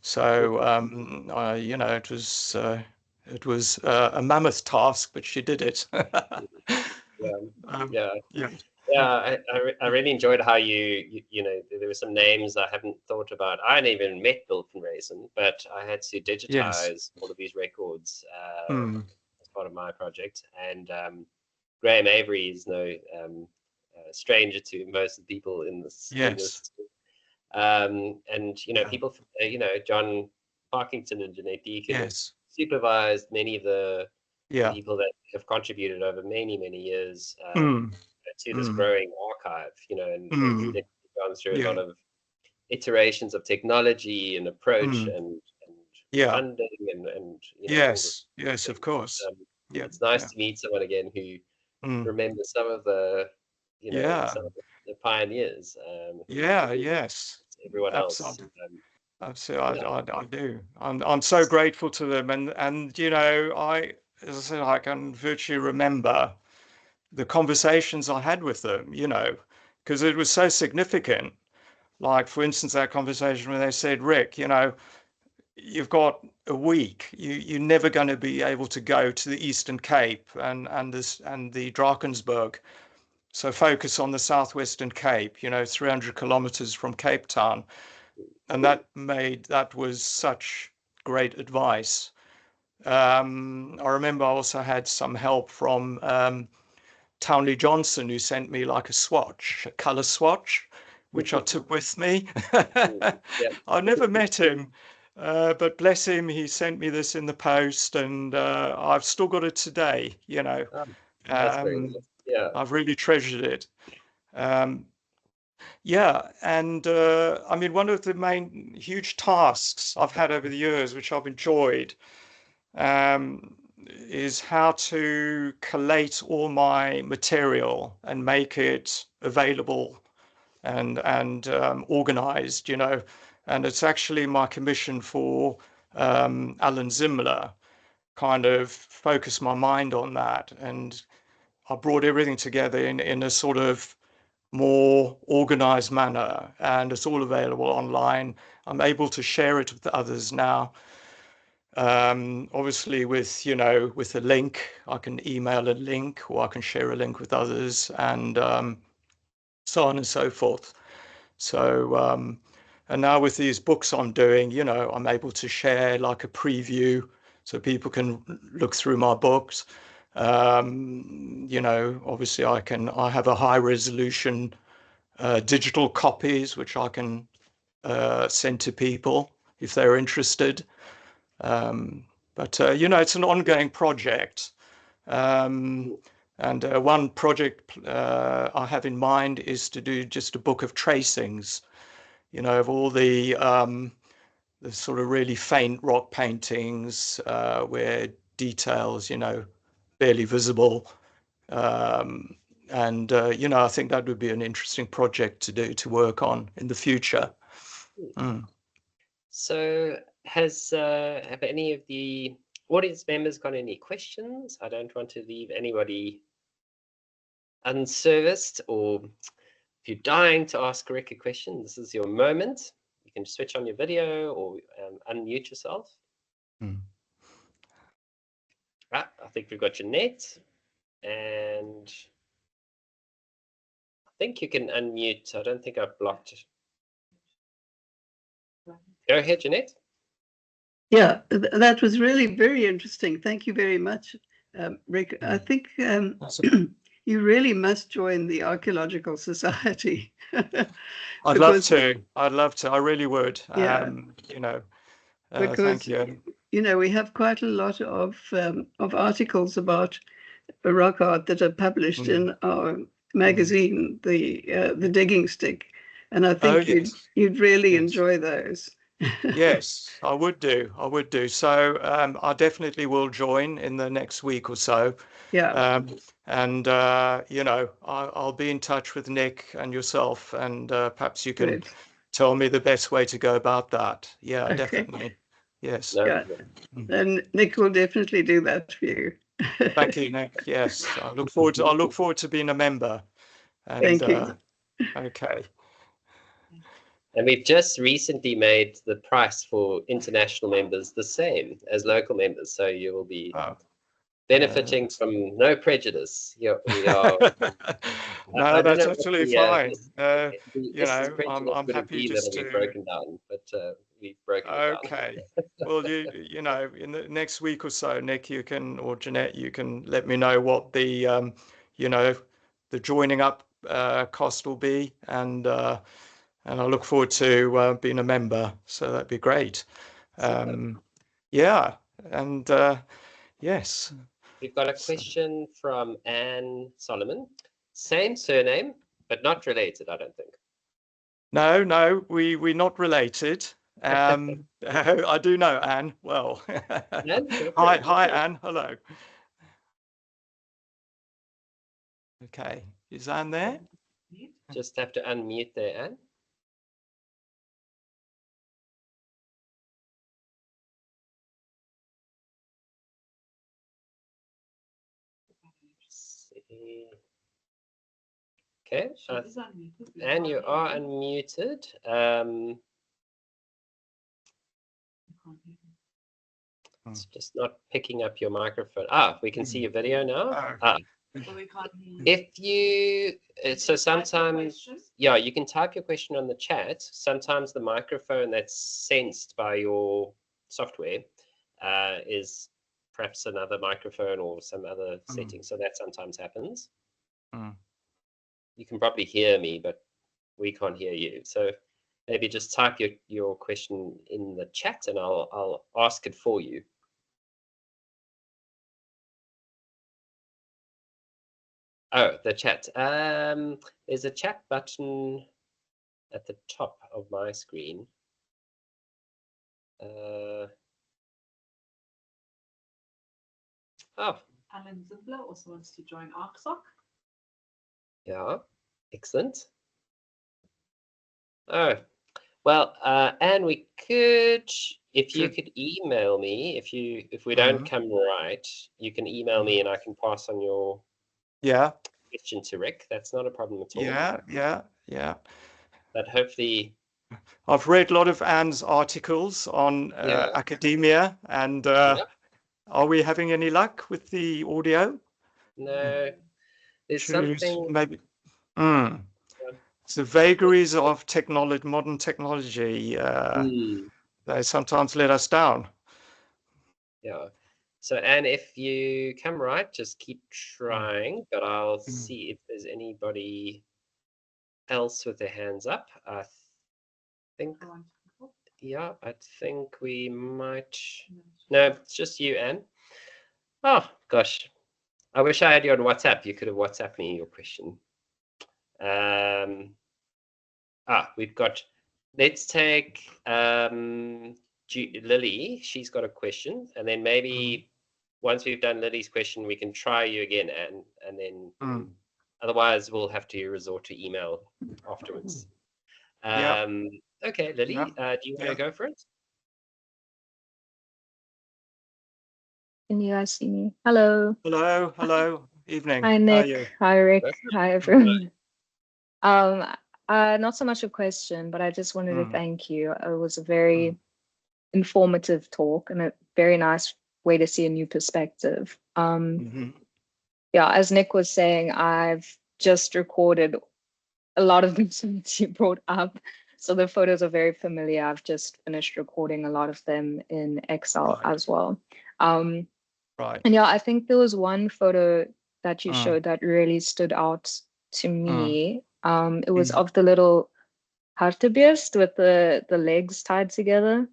So it was a mammoth task, but she did it. Yeah, um, yeah. yeah, I really enjoyed how there were some names I haven't thought about. I hadn't even met Bilton Raisin, but I had to yes, digitize all of these records mm, as part of my project. And Graham Avery is no stranger to most of the people in this yes, and yeah, people, John Parkington and Jeanette Deacon yes, supervised many of the yeah, people that have contributed over many, many years mm, to this mm, growing archive, and mm, they've gone through a yeah, lot of iterations of technology and approach mm, and yeah, funding and all the yes, yes, of things. course, yeah, It's nice yeah, to meet someone again who mm, remembers some of the, yeah, some of the pioneers who yeah, influenced yes, everyone else. absolutely. Absolutely, Yeah. I do. I'm so grateful to them, and as I said, I can virtually remember the conversations I had with them. Because it was so significant. Like, for instance, that conversation when they said, "Rick, you've got a week. You're never going to be able to go to the Eastern Cape and the Drakensberg. So focus on the Southwestern Cape. 300 kilometers from Cape Town." And that was such great advice. I remember I also had some help from Townley Johnson, who sent me like a swatch, a color swatch, which I took with me. Yeah. I never met him, but bless him, he sent me this in the post, and I've still got it today. You know, That's very nice. Yeah. I've really treasured it. Yeah, and I mean, one of the main huge tasks I've had over the years, which I've enjoyed, is how to collate all my material and make it available and organized, you know. And it's actually my commission for Alan Zimler kind of focused my mind on that. And I brought everything together in a sort of more organized manner, and it's all available online. I'm able to share it with others now. Obviously with, you know, with a link, I can email a link or I can share a link with others, and so on and so forth. So, and now with these books I'm doing, you know, I'm able to share like a preview so people can look through my books. You know, obviously I have a high resolution digital copies, which I can send to people if they're interested. But you know, it's an ongoing project. And one project I have in mind is to do just a book of tracings, you know, of all the sort of really faint rock paintings where details, you know, barely visible. And you know, I think that would be an interesting project to do, to work on in the future. So have any of the audience members got any questions? I don't want to leave anybody unserviced, or if you're dying to ask Rick a question, this is your moment. You can switch on your video or unmute yourself. I think we've got Jeanette, and I think you can unmute. I don't think I've blocked it. Go ahead, Jeanette. Yeah, that was really very interesting. Thank you very much, Rick. I think you really must join the Archaeological Society. I'd love to. I'd love to. I really would. Yeah. You know, Because, thank you. You know, we have quite a lot of articles about rock art that are published in our magazine, the Digging Stick, and I think you'd really enjoy those. Yes, I would do. I would do. So I definitely will join in the next week or so. Yeah. And you know, I'll be in touch with Nick and yourself, and perhaps you can tell me the best way to go about that. Yeah, okay. Definitely. Yes. Yeah. And Nick will definitely do that for you. Thank you, Nick. Yes, I look forward to being a member. And, thank you. Okay. And we've just recently made the price for international members the same as local members, so you will be benefiting from no prejudice. We are. No, that's absolutely fine. You know, I'm happy just to. Broken down, but we've broken it down. Okay. Well, you know, in the next week or so, Nick, you can, or Jeanette, you can let me know what the you know, the joining up cost will be, and I look forward to being a member. So that'd be great. Yeah, and yes. We've got a question from Anne Solomon. Same surname, but not related, I don't think. No, we're not related. I do know Anne well. Anne? Hi, Anne. Hello. Okay, is Anne there? Just have to unmute there, Anne. Okay, and you are unmuted. It's just not picking up your microphone. We can see your video now. If you, so sometimes, yeah, you can type your question on the chat. Sometimes the microphone that's sensed by your software is perhaps another microphone or some other setting. So that sometimes happens. You can probably hear me, but we can't hear you. So maybe just type your question in the chat and I'll ask it for you. Oh, the chat. There's a chat button at the top of my screen. Oh, Alan Zimbler also wants to join ArcSoc. yeah, excellent. Oh, well, and we could, if you could email me, if we don't come right, you can email me and I can pass on your question to Rick. That's not a problem at all. Yeah. But hopefully, I've read a lot of Anne's articles on academia, and are we having any luck with the audio? No, there's something maybe. The vagaries of technology, modern technology, they sometimes let us down. Yeah. So, Anne, if you come right, just keep trying, but I'll see if there's anybody else with their hands up. I think, yeah, I think we might. No, it's just you, Anne. Oh, gosh. I wish I had you on WhatsApp. You could have WhatsApped me your question. We've got, let's take Lily. She's got a question. And then maybe once we've done Lily's question, we can try you again, Anne. And then otherwise, we'll have to resort to email afterwards. Okay, Lily, do you want to go for it? Can you guys see me? Hello. Hello. Evening. Hi, Nick. Hi, Rick. Hi, everyone. Not so much a question, but I just wanted to thank you. It was a very informative talk and a very nice way to see a new perspective. Yeah, as Nick was saying, I've just recorded a lot of the things you brought up. So the photos are very familiar. I've just finished recording a lot of them in Excel as well. And yeah, I think there was one photo that you showed that really stood out to me. It was of the little hartebeest with the legs tied together.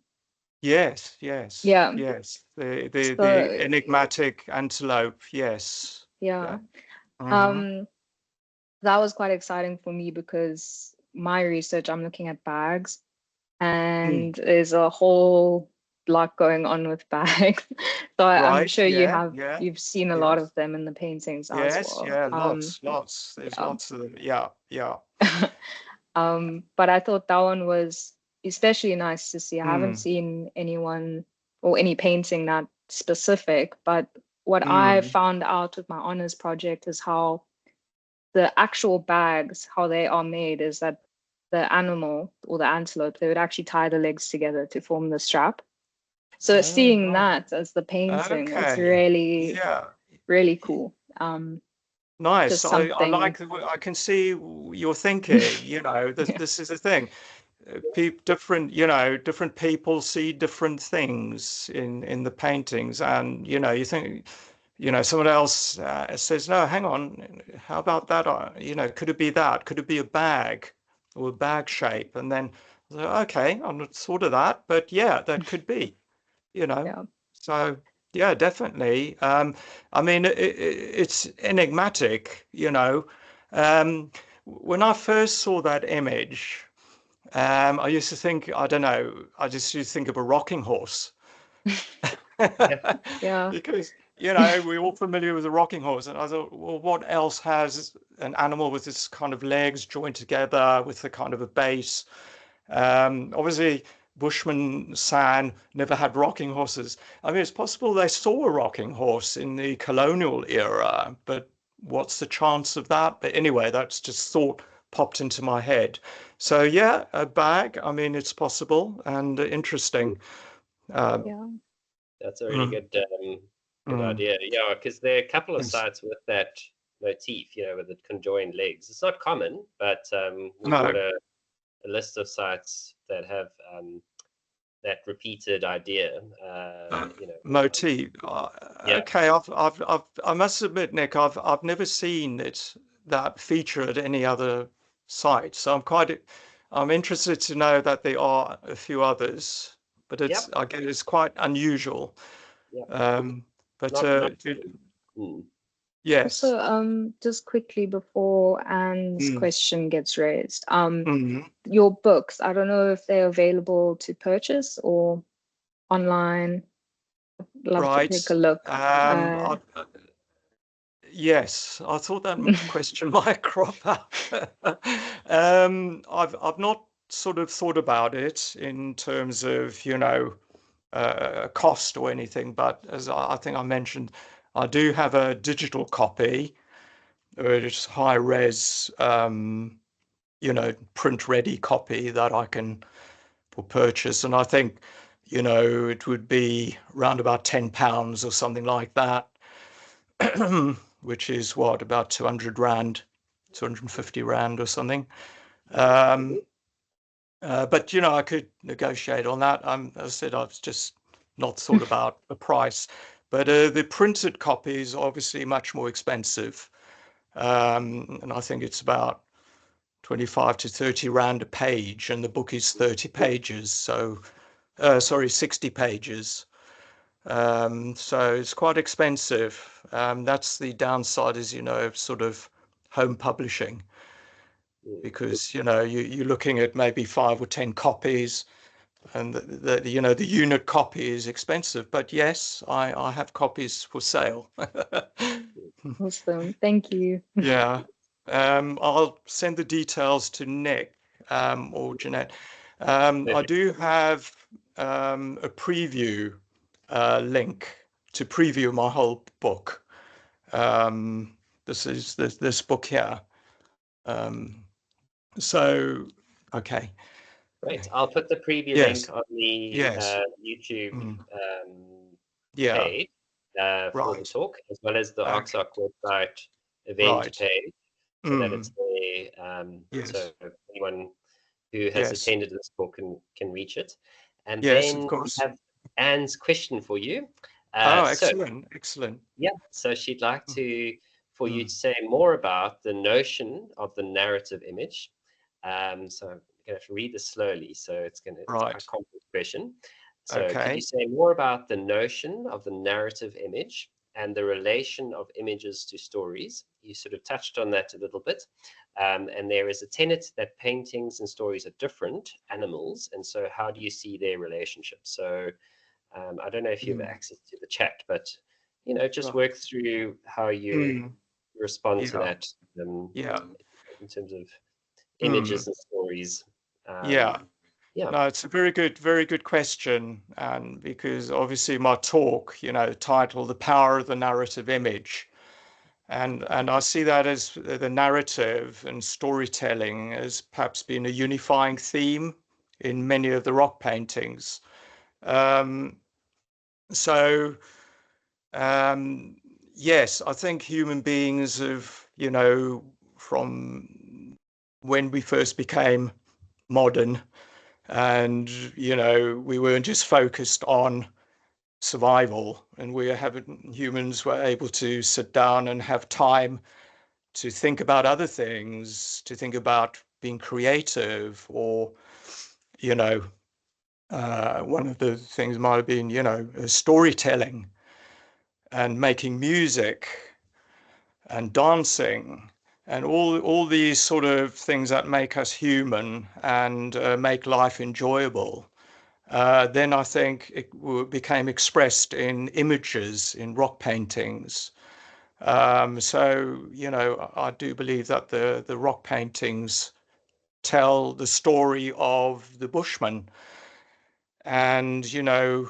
Yes. Yeah. Yes. The enigmatic antelope. Yes. Yeah. That was quite exciting for me because my research, I'm looking at bags, and there's a whole lot going on with bags. So I'm sure you've seen a lot of them in the paintings as well. Yeah, lots. There's lots of them. Yeah. But I thought that one was especially nice to see. I haven't seen anyone or any painting that specific, but what I found out with my honors project is how the actual bags, how they are made, is that the animal or the antelope, they would actually tie the legs together to form the strap. So seeing that as the painting, it's really, really cool. Nice. I like. I can see your thinking. This is the thing. Different people see different things in the paintings, and you think, someone else says, no, hang on, how about that? Could it be that? Could it be a bag or a bag shape? And then, okay, I'm not thought of that, but yeah, that could be. So yeah, definitely. I mean, it's enigmatic. When I first saw that image, I used to think, I don't know, I just used to think of a rocking horse. Because we're all familiar with a rocking horse, and I thought, well, what else has an animal with this kind of legs joined together with the kind of a base? Obviously, Bushman San never had rocking horses. I mean, it's possible they saw a rocking horse in the colonial era, but what's the chance of that? But anyway, that's just thought popped into my head. So yeah, a bag. I mean, it's possible and interesting. That's a really good idea. Yeah, because there are a couple of sites with that motif, with the conjoined legs. It's not common, but we've got a list of sites that have that repeated idea. Motif. Okay, I must admit, Nick, I've never seen that feature at any other site. So I'm interested to know that there are a few others, but it's I guess it's quite unusual. But yes. Also, just quickly before Anne's question gets raised, your books, I don't know if they're available to purchase or online. Love to take a look. Yes, I thought that question might crop up. I've not sort of thought about it in terms of, you know, cost or anything, but as I think I mentioned, I do have a digital copy, which is high res, you know, print ready copy that I can purchase, and I think, you know, it would be around about £10 or something like that. Which is what, about 200 Rand, 250 Rand or something. But, you know, I could negotiate on that. As I said, I've just not thought about the price. But the printed copy is obviously much more expensive. And I think it's about 25 to 30 Rand a page. And the book is 30 pages. So, 60 pages. So it's quite expensive. That's the downside, is, you know, sort of home publishing, because, you know, you're looking at maybe 5 or 10 copies, and you know, the unit copy is expensive. But yes, I have copies for sale. Awesome, thank you. Yeah, I'll send the details to Nick or Jeanette. I do have a preview link to preview my whole book. This is this book here. So, okay. Great. I'll put the preview link on the YouTube page for the talk, as well as the OXARC website event page, so that it's there. So anyone who has attended this talk can reach it. And then of course. we have Anne's question for you. Excellent. Yeah, so she'd like for you to say more about the notion of the narrative image. So I'm going to have to read this slowly, so it's a quite complex question. So could you say more about the notion of the narrative image and the relation of images to stories? You sort of touched on that a little bit. And there is a tenet that paintings and stories are different animals. And so how do you see their relationship? So I don't know if you have access to the chat, but, you know, just work through how you respond to that in terms of images and stories. No, it's a very good question, and because obviously my talk, you know, titled "The Power of the Narrative Image," and I see that as the narrative and storytelling as perhaps being a unifying theme in many of the rock paintings. Yes, I think human beings have, you know, from when we first became modern, and, you know, we weren't just focused on survival, and humans were able to sit down and have time to think about other things, to think about being creative, or, you know, one of the things might have been, you know, storytelling and making music and dancing, and all these sort of things that make us human and make life enjoyable. Then I think it became expressed in images, in rock paintings. So, you know, I do believe that the rock paintings tell the story of the Bushman. And, you know,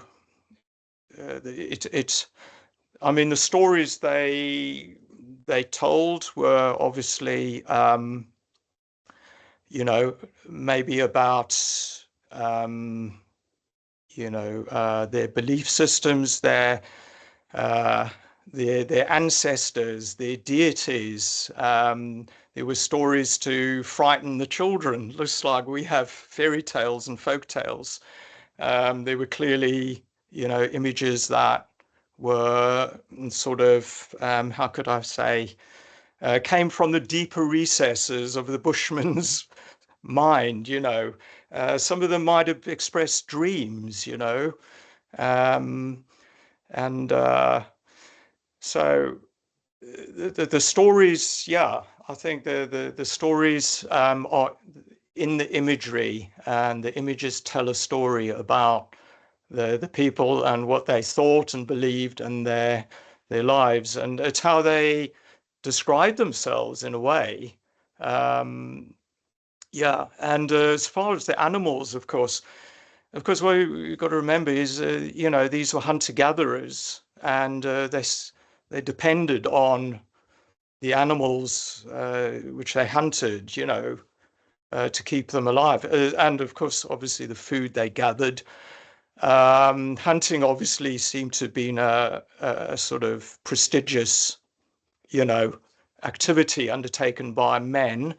I mean, the stories they told were obviously, you know, maybe about, you know, their belief systems, their ancestors, their deities. There were stories to frighten the children. Looks like we have fairy tales and folk tales. There were clearly, you know, images that were sort of, how could I say, came from the deeper recesses of the Bushman's mind, you know. Some of them might have expressed dreams, you know. So the stories, yeah, I think the stories are in the imagery, and the images tell a story about the people and what they thought and believed and their lives, and it's how they describe themselves in a way. Yeah, and as far as the animals, of course, what we've got to remember is, you know, these were hunter-gatherers, and they depended on the animals which they hunted, you know, to keep them alive. And of course, obviously, the food they gathered. Hunting obviously seemed to have been a sort of prestigious, you know, activity undertaken by men.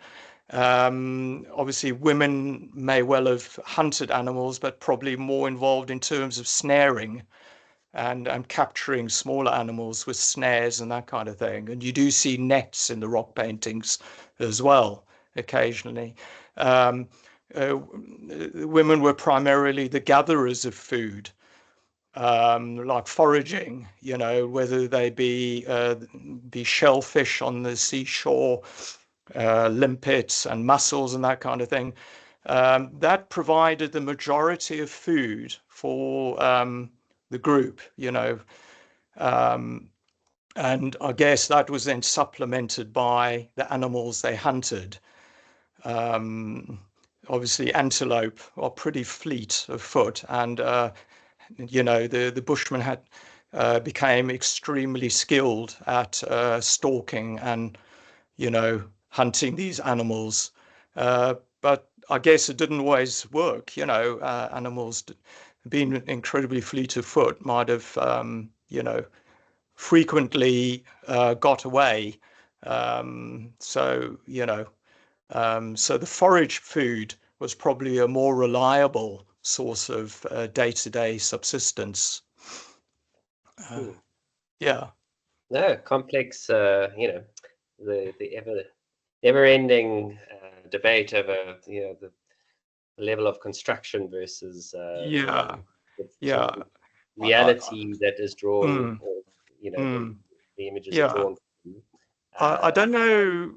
Obviously, women may well have hunted animals, but probably more involved in terms of snaring and capturing smaller animals with snares and that kind of thing. And you do see nets in the rock paintings as well, occasionally. Women were primarily the gatherers of food, like foraging, you know, whether they be shellfish on the seashore, limpets and mussels and that kind of thing. That provided the majority of food for the group, you know. And I guess that was then supplemented by the animals they hunted. Obviously, antelope are pretty fleet of foot, and you know, the Bushmen had became extremely skilled at stalking and, you know, hunting these animals. But I guess it didn't always work. You know, animals being incredibly fleet of foot might have, you know, frequently got away. So, you know, so the forage food was probably a more reliable source of day-to-day subsistence. Yeah. No, complex, you know, the never-ending debate over, you know, the level of construction versus the reality that is drawn, or, you know, the images are drawn from. I don't know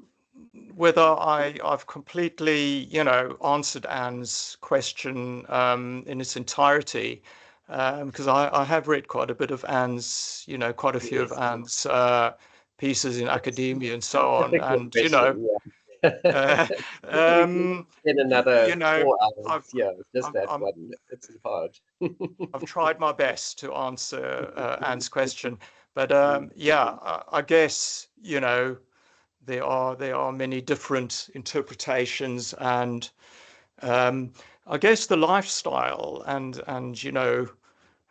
whether I've completely, you know, answered Anne's question in its entirety, because I have read quite a bit of Anne's, you know, quite a few of Anne's pieces in academia and so on, and you know. In another you know, 4 hours, just that one. It's hard. I've tried my best to answer Anne's question, but yeah, I guess, you know, there are many different interpretations, and I guess the lifestyle and you know,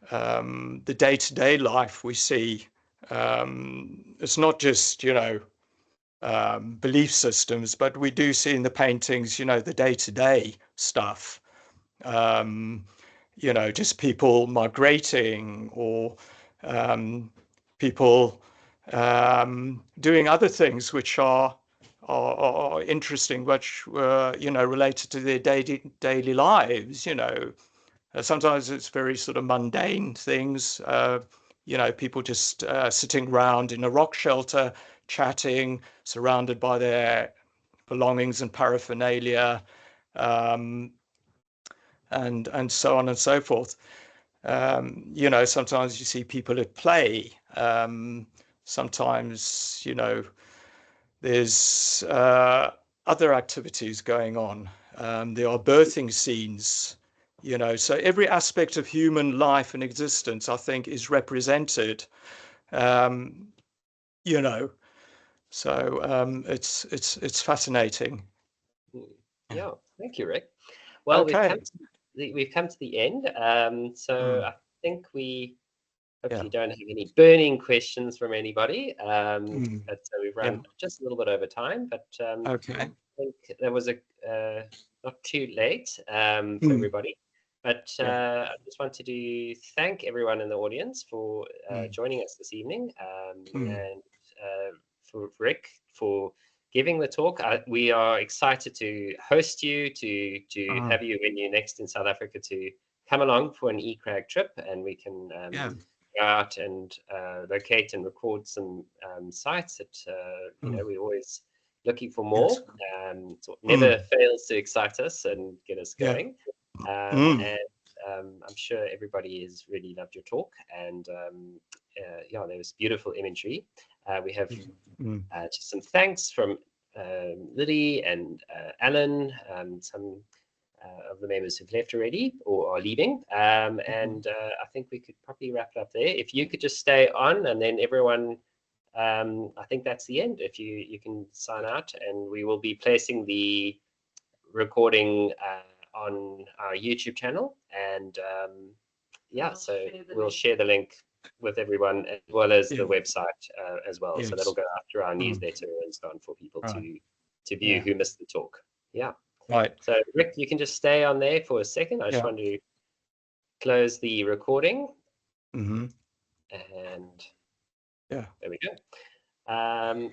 the day-to-day life we see. It's not just, you know, belief systems, but we do see in the paintings, you know, the day-to-day stuff. You know, just people migrating, or people doing other things which are interesting, which were, you know, related to their daily lives. You know, sometimes it's very sort of mundane things. You know, people just sitting around in a rock shelter, chatting, surrounded by their belongings and paraphernalia, and so on and so forth. You know, sometimes you see people at play. Sometimes, you know, there's other activities going on. There are birthing scenes, you know, so every aspect of human life and existence, I think, is represented, you know. So it's fascinating. Yeah, thank you, Rick. Well, okay. we've come to the end. So I think we hopefully don't have any burning questions from anybody. But so we've run just a little bit over time, but okay. I think that was not too late for everybody. But I just wanted to thank everyone in the audience for joining us this evening, and for Rick for giving the talk. We are excited to host you, to have you when you're next in South Africa, to come along for an eCrag trip, and we can go out and locate and record some sites that we're always looking for more. So it never fails to excite us and get us going. And I'm sure everybody has really loved your talk, and there was beautiful imagery. We have just some thanks from Liddy and Alan, some of the members who've left already or are leaving, and I think we could probably wrap it up there. If you could just stay on, and then everyone, I think that's the end. If you can sign out, and we will be placing the recording on our YouTube channel, and so we'll share the link with everyone, as well as the website as well. So that'll go after our newsletter and so on for people to view who missed the talk. Right. So Rick, you can just stay on there for a second. I just want to close the recording. And there we go.